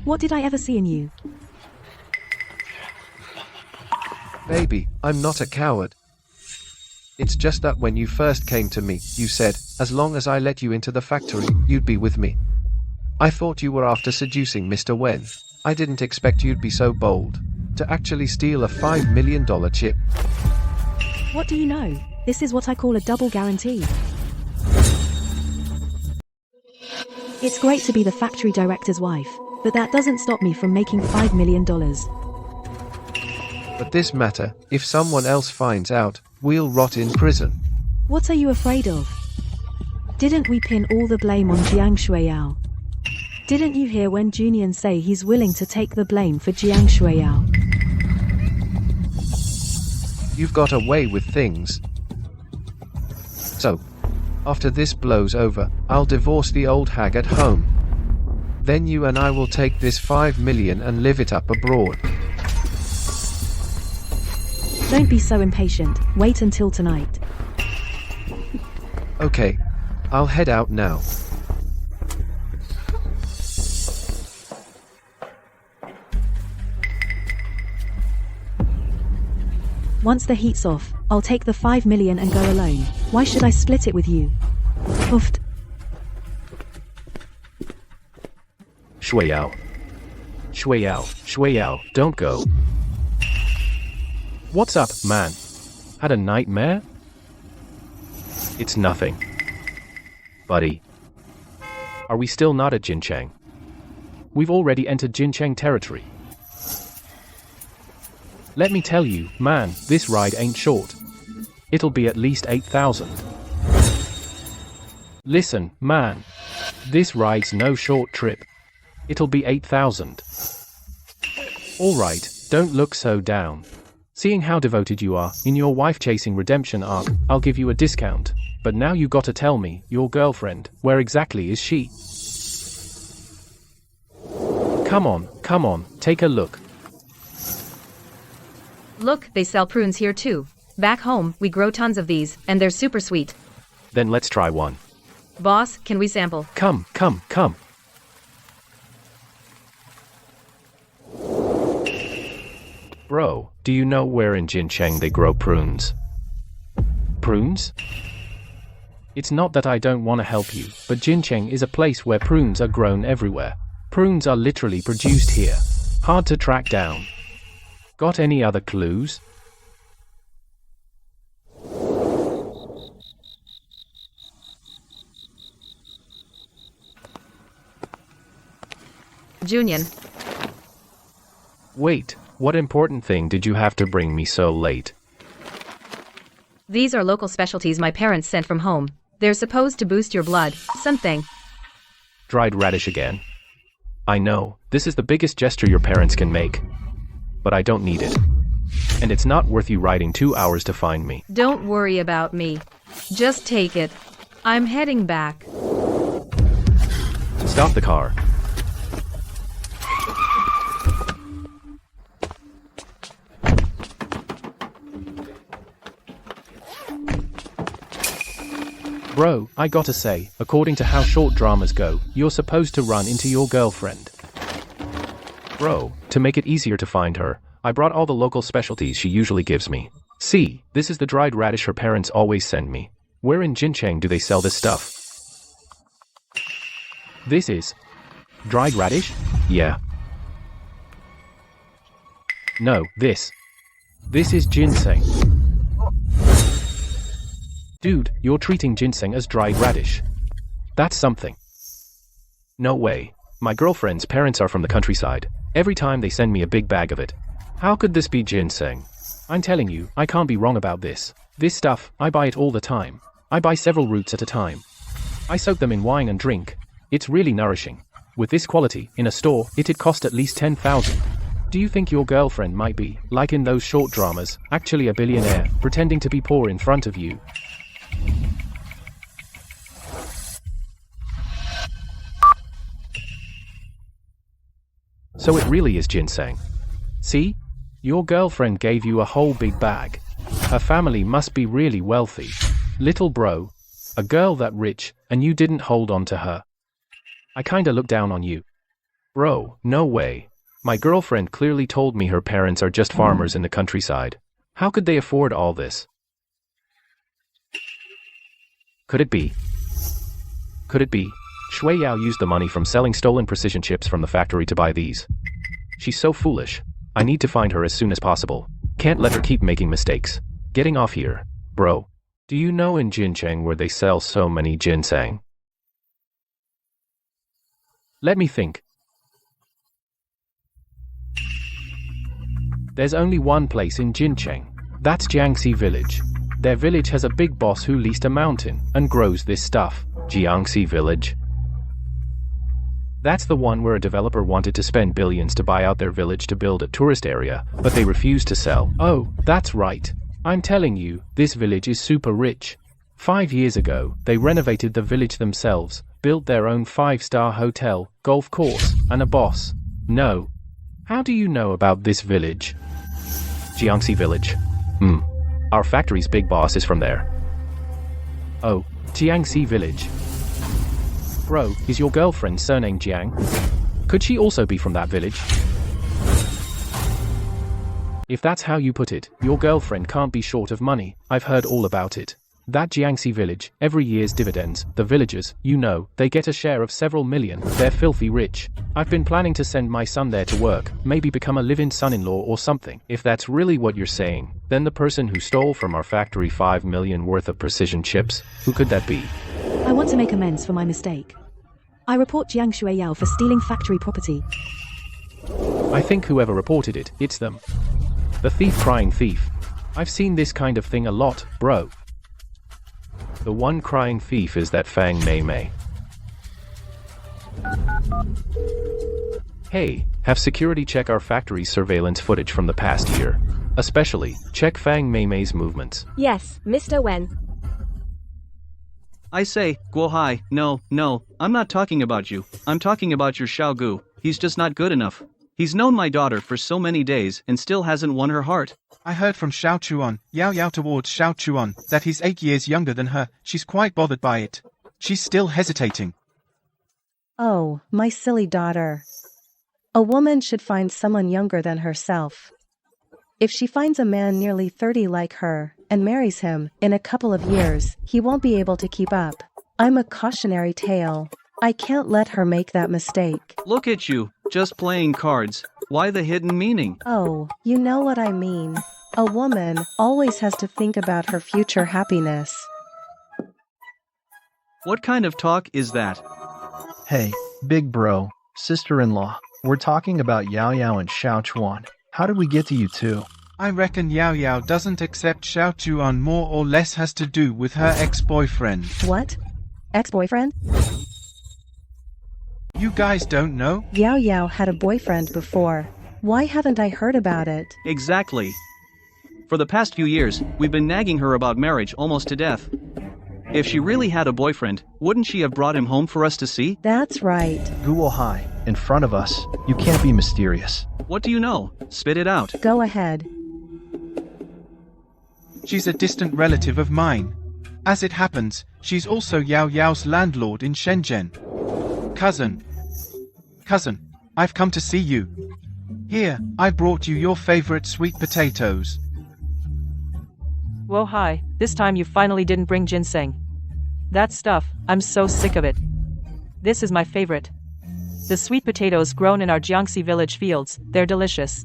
What did I ever see in you? Baby, I'm not a coward. It's just that when you first came to me, you said, as long as I let you into the factory, you'd be with me. I thought you were after seducing Mr. Wen. I didn't expect you'd be so bold to actually steal a $5 million chip. What do you know? This is what I call a double guarantee. It's great to be the factory director's wife, but that doesn't stop me from making $5 million. But this matter, if someone else finds out, we'll rot in prison. What are you afraid of? Didn't we pin all the blame on Jiang Shuiyao? Didn't you hear Wen Junian say he's willing to take the blame for Jiang Shuiyao? You've got away with things. So, after this blows over, I'll divorce the old hag at home. Then you and I will take this $5 million and live it up abroad. Don't be so impatient, wait until tonight. Okay. I'll head out now. Once the heat's off, I'll take the $5 million and go alone. Why should I split it with you? Oofed. Shuiyao. Shuiyao, Shuiyao, don't go. What's up, man? Had a nightmare? It's nothing. Buddy. Are we still not at Jincheng? We've already entered Jincheng territory. Let me tell you, man, this ride ain't short. It'll be at least 8,000. Listen, man. This ride's no short trip. It'll be 8,000. Alright, don't look so down. Seeing how devoted you are in your wife-chasing redemption arc, I'll give you a discount. But now you gotta tell me, your girlfriend, where exactly is she? Come on, take a look. Look, they sell prunes here too. Back home, we grow tons of these, and they're super sweet. Then let's try one. Boss, can we sample? Come. Bro, do you know where in Jincheng they grow prunes? Prunes? It's not that I don't want to help you, but Jincheng is a place where prunes are grown everywhere. Prunes are literally produced here. Hard to track down. Got any other clues? Junian. Wait, what important thing did you have to bring me so late? These are local specialties my parents sent from home. They're supposed to boost your blood, something. Dried radish again. I know, this is the biggest gesture your parents can make. But I don't need it. And it's not worth you riding 2 hours to find me. Don't worry about me. Just take it. I'm heading back. Stop the car. Bro, I gotta say, according to how short dramas go, you're supposed to run into your girlfriend. Bro, to make it easier to find her, I brought all the local specialties she usually gives me. See, this is the dried radish her parents always send me. Where in Jincheng do they sell this stuff? This is dried radish? Yeah. No, this is ginseng. Dude, you're treating ginseng as dried radish. That's something. No way. My girlfriend's parents are from the countryside. Every time they send me a big bag of it. How could this be ginseng? I'm telling you, I can't be wrong about this. This stuff, I buy it all the time. I buy several roots at a time. I soak them in wine and drink. It's really nourishing. With this quality, in a store, it'd cost at least 10,000. Do you think your girlfriend might be, like in those short dramas, actually a billionaire, pretending to be poor in front of you? So it really is ginseng. See? Your girlfriend gave you a whole big bag. Her family must be really wealthy. Little bro. A girl that rich, and you didn't hold on to her. I kinda look down on you. Bro, no way. My girlfriend clearly told me her parents are just farmers in the countryside. How could they afford all this? Could it be? Could it be? Shui Yao used the money from selling stolen precision chips from the factory to buy these. She's so foolish. I need to find her as soon as possible. Can't let her keep making mistakes. Getting off here. Bro. Do you know in Jincheng where they sell so many ginseng? Let me think. There's only one place in Jincheng. That's Jiangxi Village. Their village has a big boss who leased a mountain and grows this stuff. Jiangxi Village. That's the one where a developer wanted to spend billions to buy out their village to build a tourist area, but they refused to sell. Oh, that's right. I'm telling you, this village is super rich. 5 years ago, they renovated the village themselves, built their own 5-star hotel, golf course, and a boss. No. How do you know about this village? Jiangxi Village. Our factory's big boss is from there. Oh, Jiangxi Village. Bro, is your girlfriend surnamed Jiang? Could she also be from that village? If that's how you put it, your girlfriend can't be short of money. I've heard all about it. That Jiangxi Village, every year's dividends, the villagers, you know, they get a share of several million. They're filthy rich. I've been planning to send my son there to work, maybe become a live-in son-in-law or something. If that's really what you're saying, then the person who stole from our factory 5 million worth of precision chips, who could that be? I want to make amends for my mistake. I report Jiang Shuiyao for stealing factory property. I think whoever reported it, it's them. The thief crying thief. I've seen this kind of thing a lot, bro. The one crying thief is that Fang Mei Mei. Hey, have security check our factory's surveillance footage from the past year. Especially, check Fang Mei Mei's movements. Yes, Mr. Wen. I say, Guohai, no, I'm not talking about you. I'm talking about your Xiaogu. He's just not good enough. He's known my daughter for so many days and still hasn't won her heart. I heard from Xiao Chuan, Yao towards Xiao Chuan, that he's 8 years younger than her. She's quite bothered by it. She's still hesitating. Oh, my silly daughter. A woman should find someone younger than herself. If she finds a man nearly 30 like her, and marries him, in a couple of years, he won't be able to keep up. I'm a cautionary tale. I can't let her make that mistake. Look at you, just playing cards. Why the hidden meaning? Oh, you know what I mean. A woman always has to think about her future happiness. What kind of talk is that? Hey, big bro, sister-in-law, we're talking about Yao Yao and Xiao Chuan. How did we get to you two? I reckon Yao Yao doesn't accept Xiao Chuan more or less has to do with her ex-boyfriend. What? Ex-boyfriend? You guys don't know? Yao Yao had a boyfriend before. Why haven't I heard about it? Exactly. For the past few years, we've been nagging her about marriage almost to death. If she really had a boyfriend, wouldn't she have brought him home for us to see? That's right. Guohai, in front of us. You can't be mysterious. What do you know? Spit it out. Go ahead. She's a distant relative of mine. As it happens, she's also Yao Yao's landlord in Shenzhen. Cousin, I've come to see you. Here, I brought you your favorite sweet potatoes. Whoa, hi, this time you finally didn't bring ginseng. That stuff, I'm so sick of it. This is my favorite. The sweet potatoes grown in our Jiangxi village fields, they're delicious.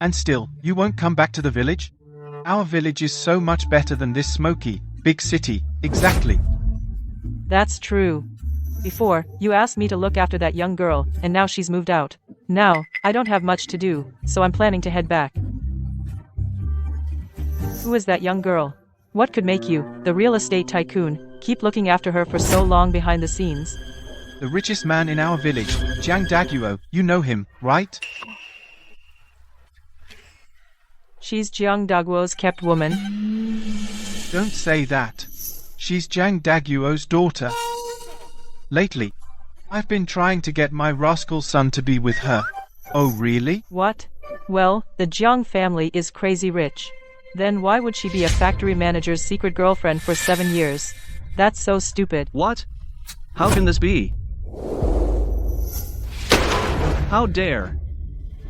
And still, you won't come back to the village? Our village is so much better than this smoky, big city, exactly. That's true. Before, you asked me to look after that young girl, and now she's moved out. Now, I don't have much to do, so I'm planning to head back. Who is that young girl? What could make you, the real estate tycoon, keep looking after her for so long behind the scenes? The richest man in our village, Jiang Daguo, you know him, right? She's Jiang Daguo's kept woman. Don't say that. She's Jiang Daguo's daughter. Lately, I've been trying to get my rascal son to be with her. Oh, really? What? Well, the Jiang family is crazy rich. Then why would she be a factory manager's secret girlfriend for 7 years? That's so stupid. What? How can this be? How dare?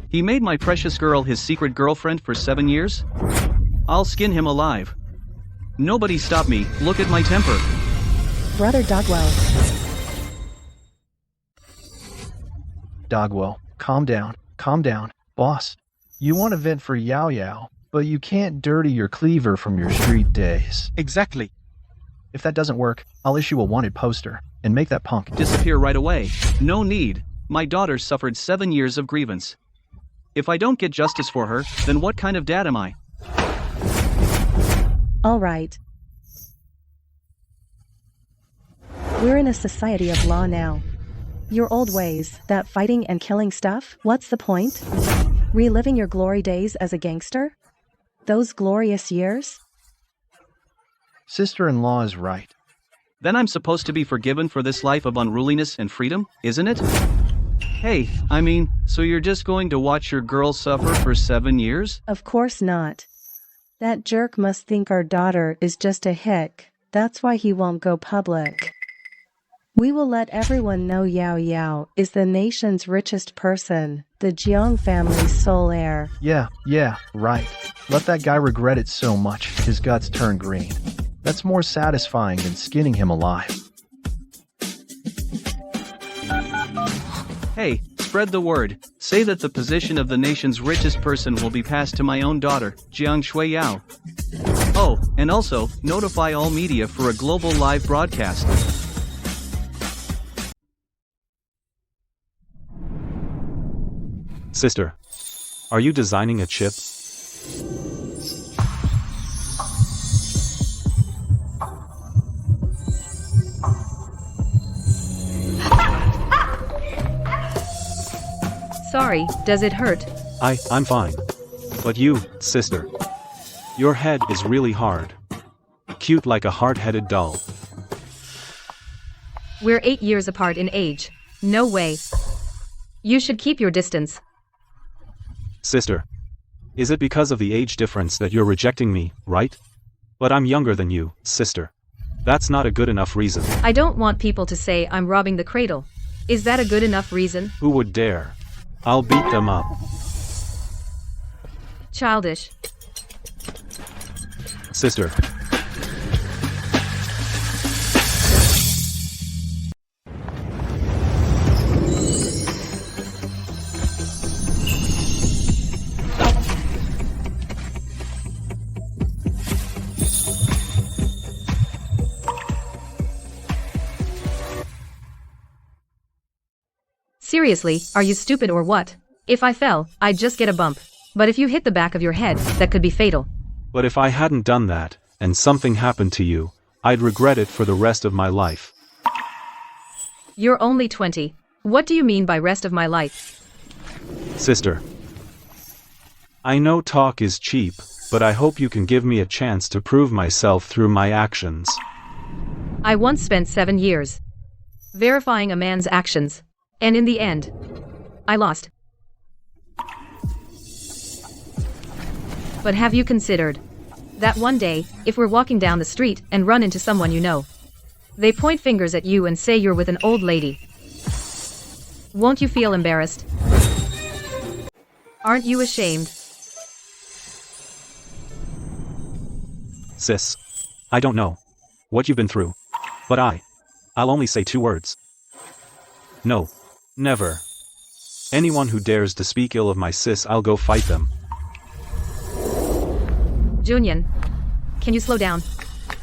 He made my precious girl his secret girlfriend for 7 years? I'll skin him alive. Nobody stop me, look at my temper. Brother Dogwell. Dogwell, calm down, boss. You want to vent for Yao Yao, but you can't dirty your cleaver from your street days. Exactly. If that doesn't work, I'll issue a wanted poster and make that punk disappear right away. No need. My daughter suffered 7 years of grievance. If I don't get justice for her, then what kind of dad am I? All right. We're in a society of law now. Your old ways, that fighting and killing stuff, what's the point? Reliving your glory days as a gangster? Those glorious years? Sister-in-law is right. Then I'm supposed to be forgiven for this life of unruliness and freedom, isn't it? Hey, I mean, so you're just going to watch your girl suffer for 7 years? Of course not. That jerk must think our daughter is just a hick. That's why he won't go public. We will let everyone know Yao Yao is the nation's richest person, the Jiang family's sole heir. Yeah, right. Let that guy regret it so much, his guts turn green. That's more satisfying than skinning him alive. Hey, spread the word. Say that the position of the nation's richest person will be passed to my own daughter, Jiang Shui Yao. Oh, and also, notify all media for a global live broadcast. Sister, are you designing a chip? Sorry, does it hurt? I'm fine. But you, sister. Your head is really hard. Cute like a hard-headed doll. We're 8 years apart in age. No way. You should keep your distance. Sister. Is it because of the age difference that you're rejecting me, right? But I'm younger than you, sister. That's not a good enough reason. I don't want people to say I'm robbing the cradle. Is that a good enough reason? Who would dare? I'll beat them up. Childish. Sister. Seriously, are you stupid or what? If I fell, I'd just get a bump. But if you hit the back of your head, that could be fatal. But if I hadn't done that, and something happened to you, I'd regret it for the rest of my life. You're only 20. What do you mean by rest of my life? Sister. I know talk is cheap, but I hope you can give me a chance to prove myself through my actions. I once spent 7 years verifying a man's actions. And in the end, I lost. But have you considered that one day, if we're walking down the street and run into someone you know, they point fingers at you and say you're with an old lady? Won't you feel embarrassed? Aren't you ashamed? Sis. I don't know what you've been through, but I'll only say 2 words. No. Never. Anyone who dares to speak ill of my sis, I'll go fight them. Junian, can you slow down?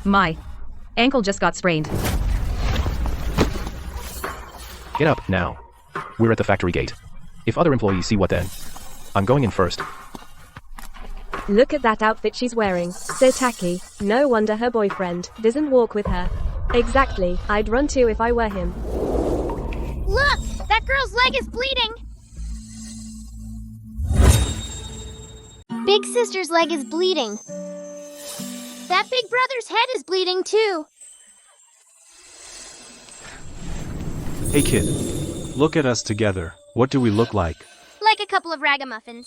My ankle just got sprained. Get up, now. We're at the factory gate. If other employees see what then? I'm going in first. Look at that outfit she's wearing. So tacky. No wonder her boyfriend doesn't walk with her. Exactly. I'd run too if I were him. Look! That girl's leg is bleeding! Big sister's leg is bleeding. That big brother's head is bleeding too. Hey kid. Look at us together. What do we look like? Like a couple of ragamuffins.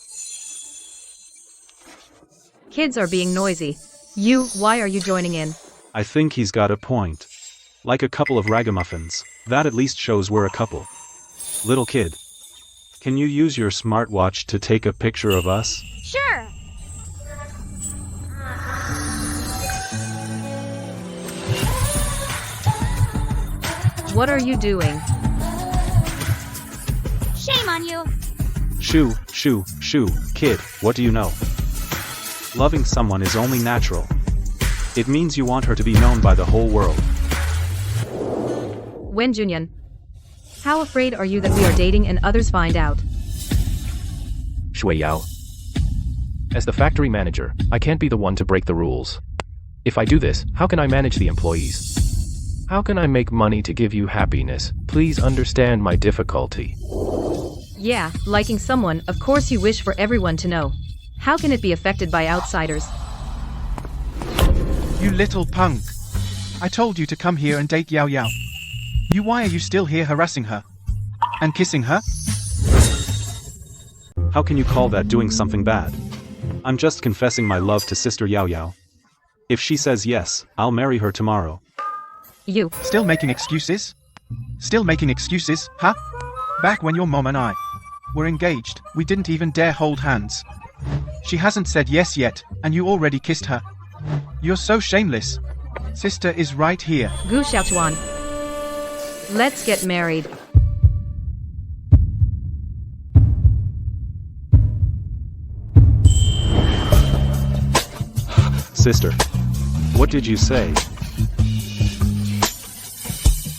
Kids are being noisy. Why are you joining in? I think he's got a point. Like a couple of ragamuffins. That at least shows we're a couple. Little kid. Can you use your smartwatch to take a picture of us? Sure. What are you doing? Shame on you. Shoo, kid, what do you know? Loving someone is only natural. It means you want her to be known by the whole world. Wen Junyan. How afraid are you that we are dating and others find out? Shui Yao. As the factory manager, I can't be the one to break the rules. If I do this, how can I manage the employees? How can I make money to give you happiness? Please understand my difficulty. Yeah, liking someone, of course you wish for everyone to know. How can it be affected by outsiders? You little punk. I told you to come here and date Yao Yao. Why are you still here harassing her? And kissing her? How can you call that doing something bad? I'm just confessing my love to Sister Yao Yao. If she says yes, I'll marry her tomorrow. You. Still making excuses? Still making excuses, huh? Back when your mom and I were engaged, we didn't even dare hold hands. She hasn't said yes yet, and you already kissed her. You're so shameless. Sister is right here. Gu Xiaochuan. Let's get married. Sister. What did you say?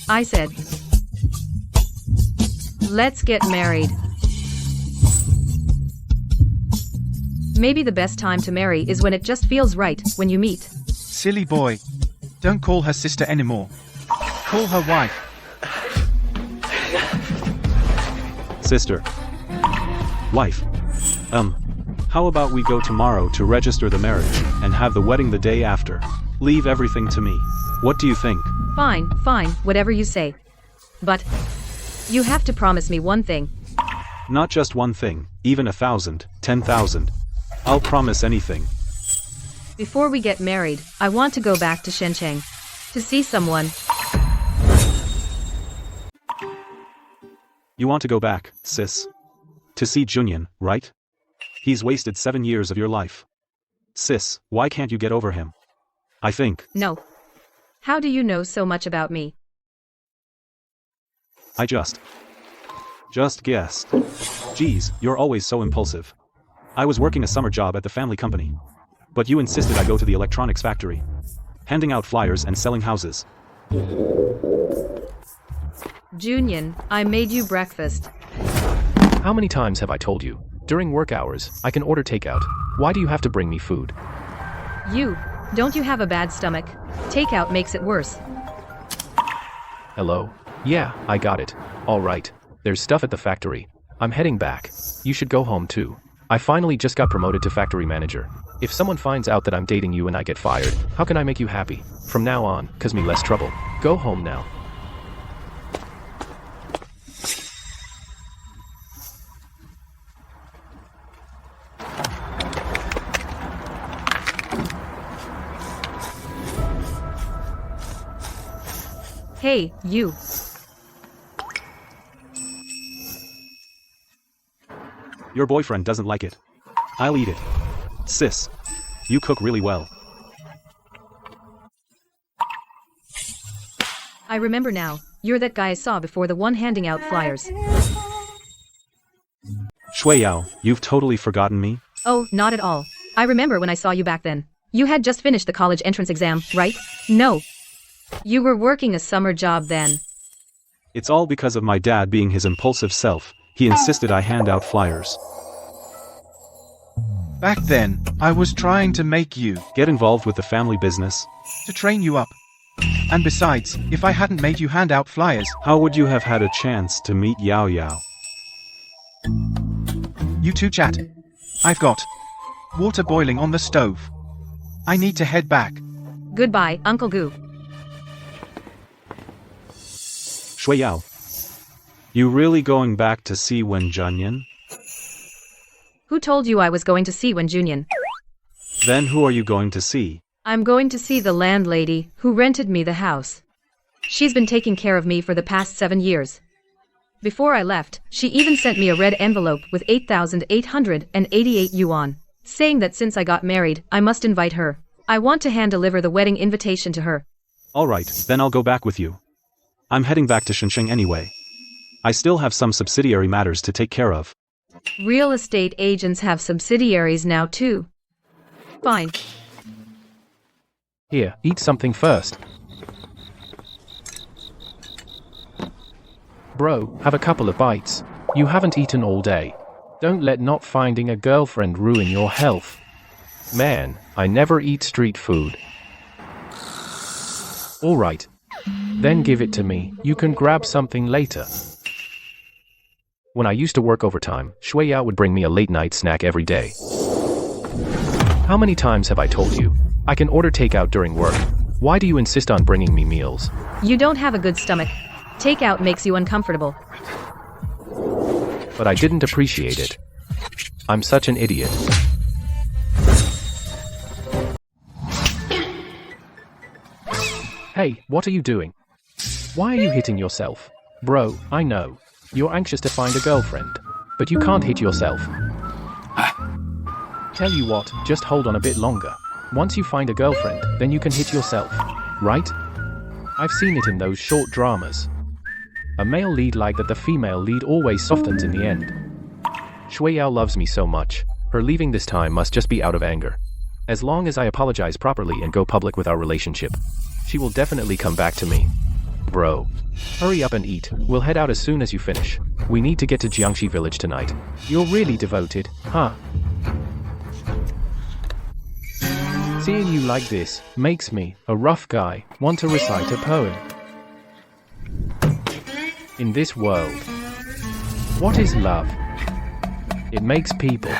I said, let's get married. Maybe the best time to marry is when it just feels right, when you meet. Silly boy. Don't call her sister anymore. Call her wife. Sister. Wife. How about we go tomorrow to register the marriage, and have the wedding the day after? Leave everything to me. What do you think? Fine, whatever you say. But you have to promise me one thing. Not just one thing, even 1,000, 10,000. I'll promise anything. Before we get married, I want to go back to Shenzhen. To see someone. You want to go back, sis? To see Junyan, right? He's wasted 7 years of your life. Sis, why can't you get over him? I think. No. How do you know so much about me? I just guessed. Geez, you're always so impulsive. I was working a summer job at the family company. But you insisted I go to the electronics factory. Handing out flyers and selling houses. Junyan, I made you breakfast. How many times have I told you? During work hours, I can order takeout. Why do you have to bring me food? Don't you have a bad stomach? Takeout makes it worse. Hello? Yeah, I got it. Alright. There's stuff at the factory. I'm heading back. You should go home too. I finally just got promoted to factory manager. If someone finds out that I'm dating you and I get fired, how can I make you happy? From now on, cause me less trouble. Go home now. Hey, you. Your boyfriend doesn't like it. I'll eat it. Sis. You cook really well. I remember now. You're that guy I saw before, the one handing out flyers. Shui Yao, you've totally forgotten me? Oh, not at all. I remember when I saw you back then. You had just finished the college entrance exam, right? No. You were working a summer job then. It's all because of my dad being his impulsive self. He insisted I hand out flyers. Back then, I was trying to make you get involved with the family business. To train you up. And besides, if I hadn't made you hand out flyers, how would you have had a chance to meet Yao Yao? You two chat. I've got water boiling on the stove. I need to head back. Goodbye, Uncle Gu. Shui Yao. You really going back to see Wen Junyan? Who told you I was going to see Wen Junyan? Then who are you going to see? I'm going to see the landlady who rented me the house. She's been taking care of me for the past 7 years. Before I left, she even sent me a red envelope with 8,888 yuan, saying that since I got married, I must invite her. I want to hand-deliver the wedding invitation to her. Alright, then I'll go back with you. I'm heading back to Shenzhen anyway. I still have some subsidiary matters to take care of. Real estate agents have subsidiaries now too. Fine. Here, eat something first. Bro, have a couple of bites. You haven't eaten all day. Don't let not finding a girlfriend ruin your health. Man, I never eat street food. Alright. Then give it to me, you can grab something later. When I used to work overtime, Shui Yao would bring me a late-night snack every day. How many times have I told you? I can order takeout during work. Why do you insist on bringing me meals? You don't have a good stomach. Takeout makes you uncomfortable. But I didn't appreciate it. I'm such an idiot. Hey, what are you doing? Why are you hitting yourself? Bro, I know. You're anxious to find a girlfriend. But you can't hit yourself. Tell you what, just hold on a bit longer. Once you find a girlfriend, then you can hit yourself. Right? I've seen it in those short dramas. A male lead like that, the female lead always softens in the end. Shui Yao loves me so much. Her leaving this time must just be out of anger. As long as I apologize properly and go public with our relationship, she will definitely come back to me. Bro, hurry up and eat. We'll head out as soon as you finish. We need to get to Jiangxi village tonight. You're really devoted, huh? Seeing you like this makes me, a rough guy, want to recite a poem. In this world, what is love? It makes people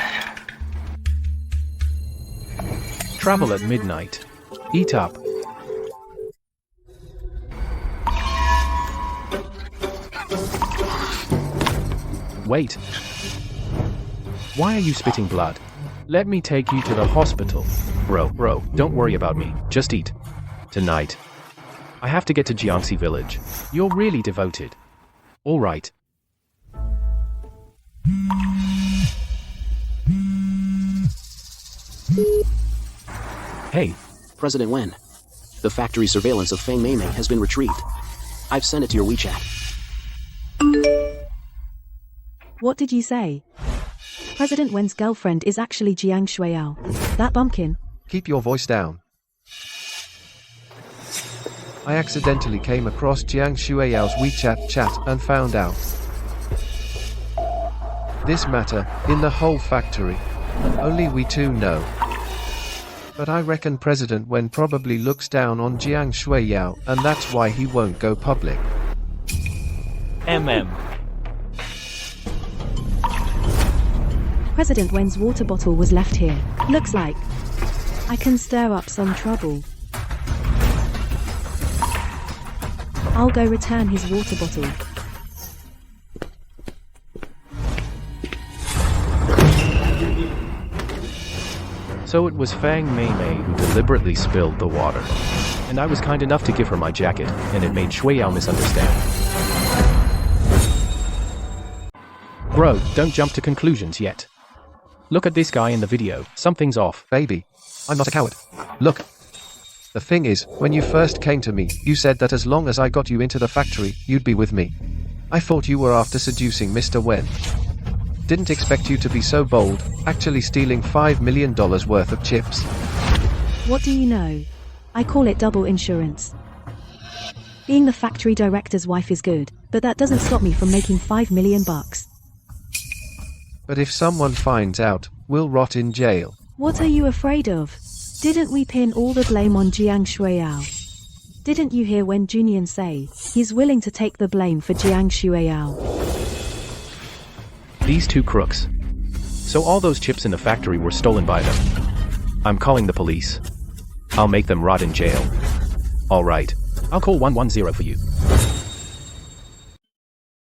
travel at midnight, eat up. Wait. Why are you spitting blood? Let me take you to the hospital. Bro, don't worry about me. Just eat. Tonight. I have to get to Jiangxi village. You're really devoted. All right. Hey. President Wen. The factory surveillance of Feng Meimei has been retrieved. I've sent it to your WeChat. What did you say? President Wen's girlfriend is actually Jiang Shuiyao. That bumpkin. Keep your voice down. I accidentally came across Jiang Shuiyao's WeChat chat and found out this matter in the whole factory. Only we two know. But I reckon President Wen probably looks down on Jiang Shuiyao, and that's why he won't go public. President Wen's water bottle was left here. Looks like I can stir up some trouble. I'll go return his water bottle. So it was Feng Meimei who deliberately spilled the water. And I was kind enough to give her my jacket, and it made Shui Yao misunderstand. Bro, don't jump to conclusions yet. Look at this guy in the video, something's off. Baby, I'm not a coward. Look. The thing is, when you first came to me, you said that as long as I got you into the factory, you'd be with me. I thought you were after seducing Mr. Wen. Didn't expect you to be so bold, actually stealing $5 million worth of chips. What do you know? I call it double insurance. Being the factory director's wife is good, but that doesn't stop me from making $5 million. But if someone finds out, we'll rot in jail. What are you afraid of? Didn't we pin all the blame on Jiang Shuiyao? Didn't you hear when Junian say he's willing to take the blame for Jiang Shuiyao? These two crooks. So all those chips in the factory were stolen by them. I'm calling the police. I'll make them rot in jail. All right. I'll call 110 for you.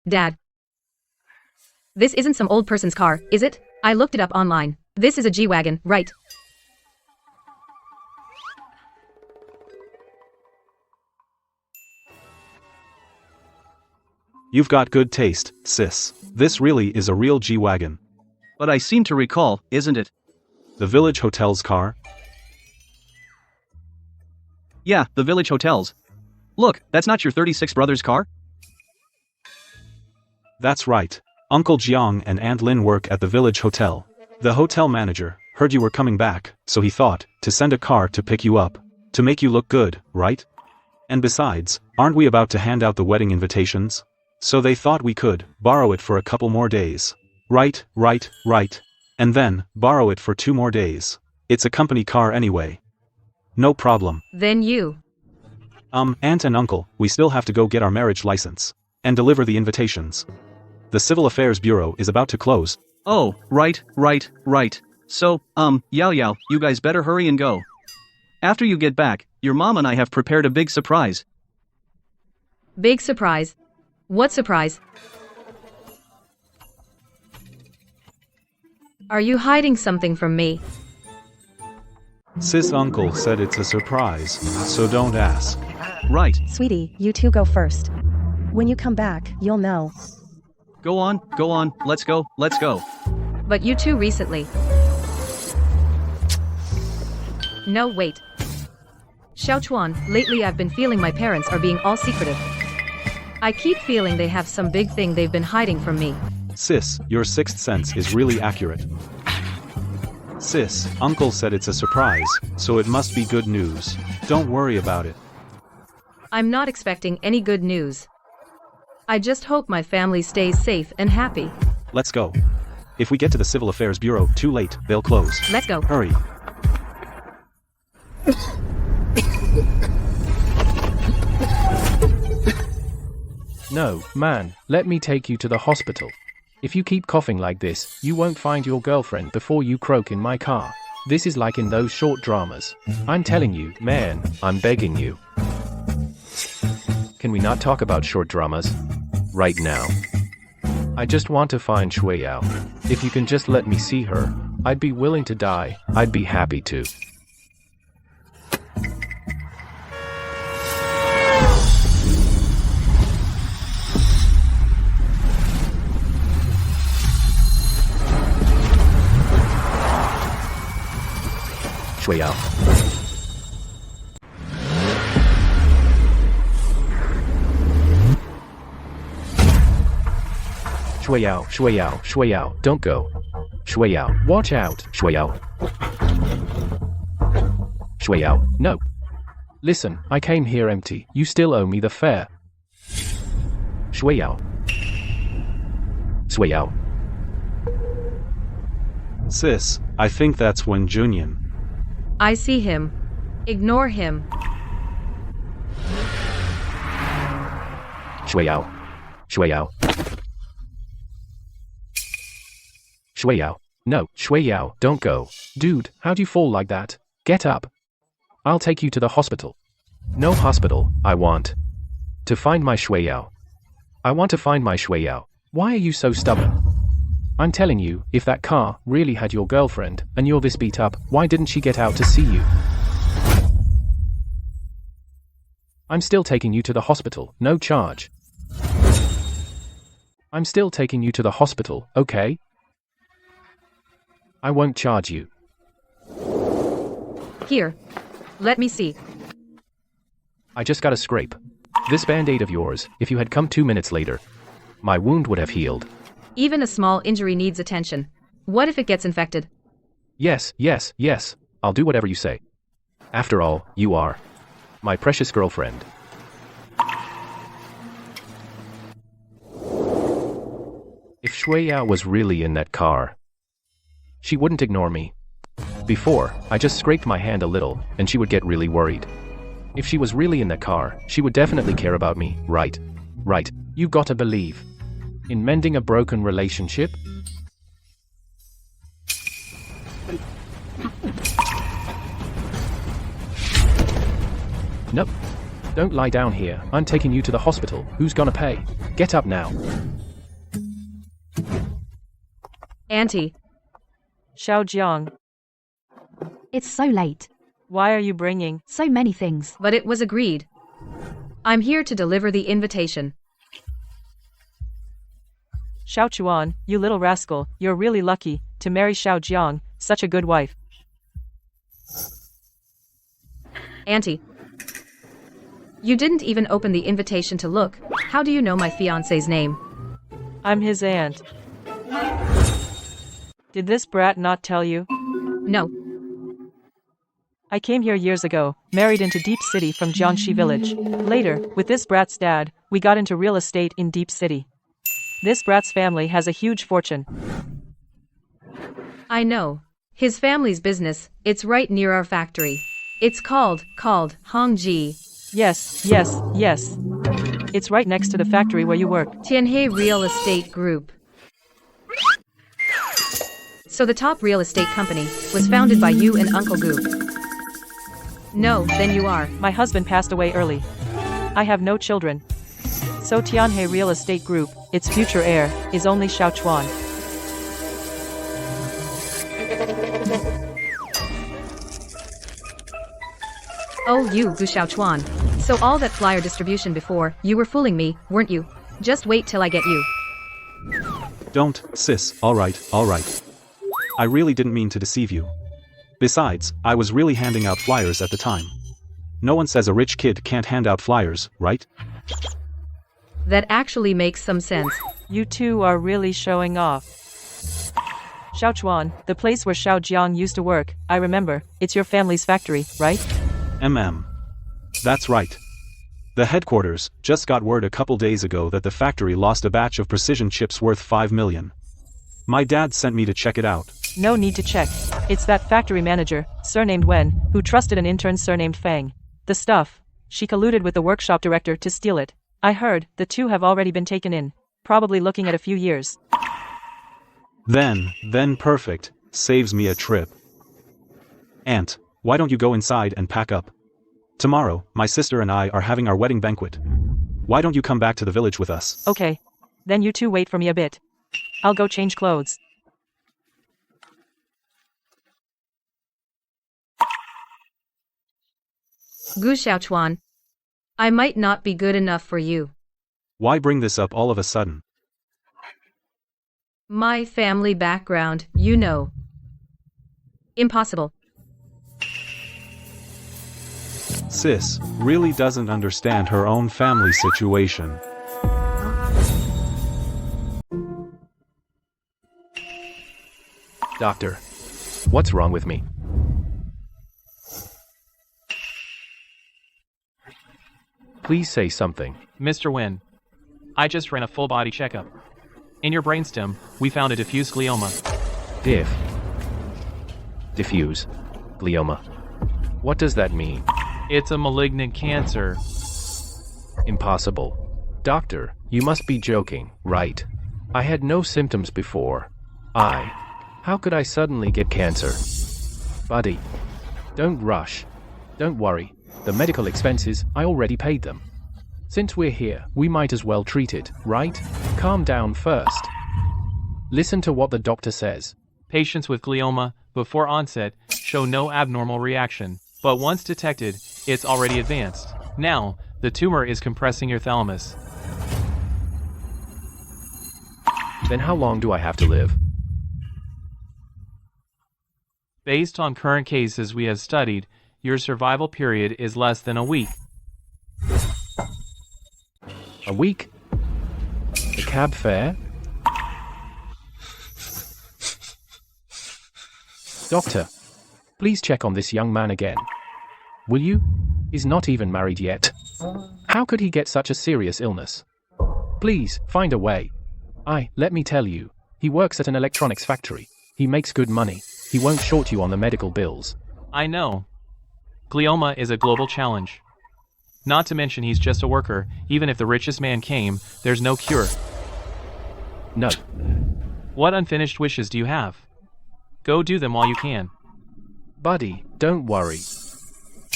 Dad. This isn't some old person's car, is it? I looked it up online. This is a G-Wagon, right? You've got good taste, sis. This really is a real G-Wagon. But I seem to recall, isn't it? The village hotel's car? Yeah, the village hotels. Look, that's not your 36 brother's car? That's right. Uncle Jiang and Aunt Lin work at the village hotel. The hotel manager heard you were coming back, so he thought to send a car to pick you up. To make you look good, right? And besides, aren't we about to hand out the wedding invitations? So they thought we could borrow it for a couple more days. Right. And then borrow it for 2 more days. It's a company car anyway. No problem. Then you. Aunt and uncle, we still have to go get our marriage license. And deliver the invitations. The Civil Affairs Bureau is about to close. Oh, right. So, Yao, you guys better hurry and go. After you get back, your mom and I have prepared a big surprise. Big surprise? What surprise? Are you hiding something from me? Sis uncle said it's a surprise, so don't ask. Right. Sweetie, you two go first. When you come back, you'll know. Go on, let's go. But you two recently. No, wait. Xiaochuan, lately I've been feeling my parents are being all secretive. I keep feeling they have some big thing they've been hiding from me. Sis, your sixth sense is really accurate. Sis, uncle said it's a surprise, so it must be good news. Don't worry about it. I'm not expecting any good news. I just hope my family stays safe and happy. Let's go. If we get to the Civil Affairs Bureau too late, they'll close. Let's go. Hurry. No, man, let me take you to the hospital. If you keep coughing like this, you won't find your girlfriend before you croak in my car. This is like in those short dramas. I'm telling you, man, I'm begging you. Can we not talk about short dramas? Right now. I just want to find Shui Yao. If you can just let me see her, I'd be willing to die. I'd be happy to. Shui Yao. Shui Yao, don't go. Shui Yao, watch out, Shui Yao. Shui Yao, no. Listen, I came here empty, you still owe me the fare. Shui Yao. Shui Yao. Sis, I think that's Wen Junyan. I see him. Ignore him. Shui Yao. Shui Yao. Shui Yao. No, Shui Yao, don't go. Dude, how'd you fall like that? Get up. I'll take you to the hospital. No hospital, I want to find my Shui Yao. I want to find my Shui Yao. Why are you so stubborn? I'm telling you, if that car really had your girlfriend, and you're this beat up, why didn't she get out to see you? I'm still taking you to the hospital, no charge. I'm still taking you to the hospital, okay? I won't charge you. Here. Let me see. I just got a scrape. This band-aid of yours, if you had come 2 minutes later, my wound would have healed. Even a small injury needs attention. What if it gets infected? Yes. I'll do whatever you say. After all, you are my precious girlfriend. If Shui Yao was really in that car, she wouldn't ignore me. Before, I just scraped my hand a little, and she would get really worried. If she was really in the car, she would definitely care about me, right? Right, you gotta believe in mending a broken relationship. Nope. Don't lie down here, I'm taking you to the hospital, who's gonna pay? Get up now. Auntie. Xiaojiang. It's so late. Why are you bringing so many things? But it was agreed. I'm here to deliver the invitation. Xiaochuan, you little rascal, you're really lucky to marry Xiaojiang, such a good wife. Auntie. You didn't even open the invitation to look. How do you know my fiancé's name? I'm his aunt. Did this brat not tell you? No. I came here years ago, married into Deep City from Jiangxi village. Later, with this brat's dad, we got into real estate in Deep City. This brat's family has a huge fortune. I know. His family's business, it's right near our factory. It's called Hongji. Yes. It's right next to the factory where you work. Tianhe Real Estate Group. So the top real estate company was founded by you and Uncle Gu. No, then you are. My husband passed away early. I have no children. So Tianhe Real Estate Group, its future heir, is only Xiao Chuan. Oh, you, Gu Xiaochuan. So all that flyer distribution before, you were fooling me, weren't you? Just wait till I get you. Don't, sis, alright. I really didn't mean to deceive you. Besides, I was really handing out flyers at the time. No one says a rich kid can't hand out flyers, right? That actually makes some sense. You two are really showing off. Xiao Chuan, the place where Xiao Jiang used to work, I remember, it's your family's factory, right? That's right. The headquarters just got word a couple days ago that the factory lost a batch of precision chips worth 5 million. My dad sent me to check it out. No need to check. It's that factory manager, surnamed Wen, who trusted an intern surnamed Fang. The stuff. She colluded with the workshop director to steal it. I heard the two have already been taken in. Probably looking at a few years. Then perfect. Saves me a trip. Aunt, why don't you go inside and pack up? Tomorrow, my sister and I are having our wedding banquet. Why don't you come back to the village with us? Okay. Then you two wait for me a bit. I'll go change clothes. Gu Xiaochuan. I might not be good enough for you. Why bring this up all of a sudden? My family background, you know. Impossible. Sis really doesn't understand her own family situation. Doctor, what's wrong with me? Please say something. Mr. Wen, I just ran a full-body checkup. In your brainstem, we found a diffuse glioma. Diffuse glioma. What does that mean? It's a malignant cancer. Impossible. Doctor, you must be joking, right? I had no symptoms before. How could I suddenly get cancer? Buddy, don't rush. Don't worry. The medical expenses, I already paid them. Since we're here, we might as well treat it, right? Calm down first. Listen to what the doctor says. Patients with glioma, before onset, show no abnormal reaction. But once detected, it's already advanced. Now, the tumor is compressing your thalamus. Then how long do I have to live? Based on current cases we have studied, your survival period is less than a week. A week? The cab fare? Doctor, please check on this young man again. Will you? He's not even married yet. How could he get such a serious illness? Please, find a way. Let me tell you, he works at an electronics factory. He makes good money. He won't short you on the medical bills. I know. Glioma is a global challenge. Not to mention he's just a worker. Even if the richest man came, there's no cure. No. What unfinished wishes do you have? Go do them while you can. Buddy, don't worry.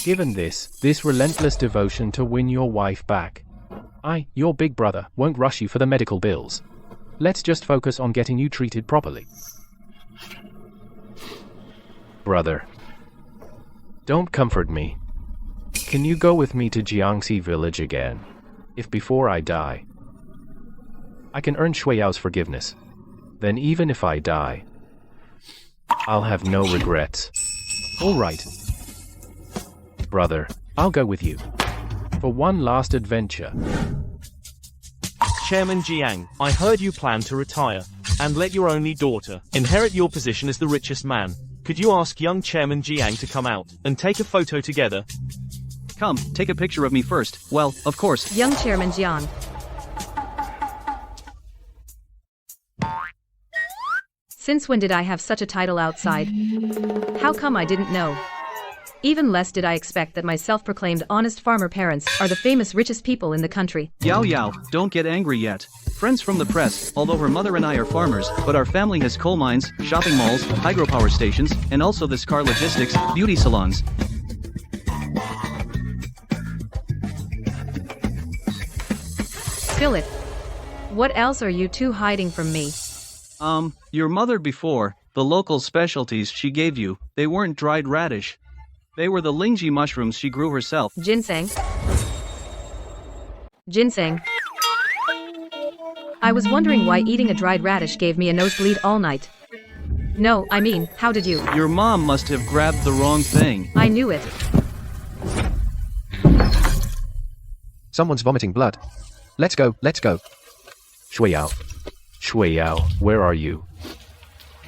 Given this relentless devotion to win your wife back, your big brother, won't rush you for the medical bills. Let's just focus on getting you treated properly. Brother, don't comfort me. Can you go with me to Jiangxi village again? If before I die, I can earn Shuiyao's forgiveness. Then even if I die, I'll have no regrets. All right. Brother, I'll go with you. For one last adventure. Chairman Jiang, I heard you plan to retire and let your only daughter inherit your position as the richest man. Could you ask young Chairman Jiang to come out and take a photo together? Come, take a picture of me first. Well, of course. Young Chairman Jiang. Since when did I have such a title outside? How come I didn't know? Even less did I expect that my self-proclaimed honest farmer parents are the famous richest people in the country. Yao Yao, don't get angry yet. Friends from the press, although her mother and I are farmers, but our family has coal mines, shopping malls, hydropower stations, and also this car logistics, beauty salons. Spill it. What else are you two hiding from me? Your mother before, the local specialties she gave you, they weren't dried radish. They were the lingji mushrooms she grew herself. Ginseng. Ginseng. I was wondering why eating a dried radish gave me a nosebleed all night. No, I mean, how did you? Your mom must have grabbed the wrong thing. I knew it. Someone's vomiting blood. Let's go, let's go. Shuiyao. Shuiyao, where are you?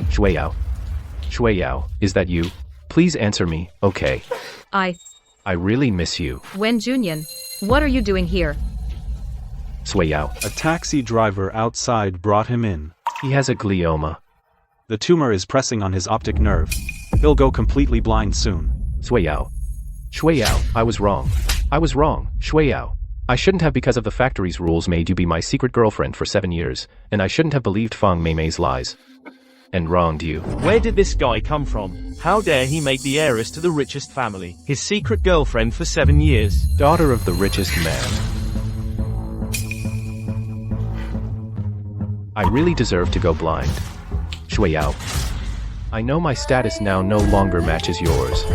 Shuiyao. Shuiyao, is that you? Please answer me, okay? I really miss you. Wen Junyan, what are you doing here? Shuiyao. A taxi driver outside brought him in. He has a glioma. The tumor is pressing on his optic nerve. He'll go completely blind soon. Shuiyao. Shuiyao, I was wrong. I was wrong, Shuiyao. I shouldn't have, because of the factory's rules, made you be my secret girlfriend for 7 years, and I shouldn't have believed Fang Meimei's lies. And wronged you. Where did this guy come from? How dare he make the heiress to the richest family his secret girlfriend for 7 years? Daughter of the richest man. I really deserve to go blind. Shuiyao. I know my status now no longer matches yours.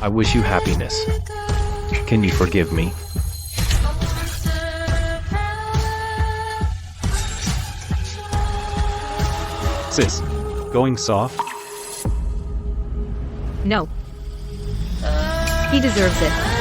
I wish you happiness. Can you forgive me? Sis, going soft? No. He deserves it.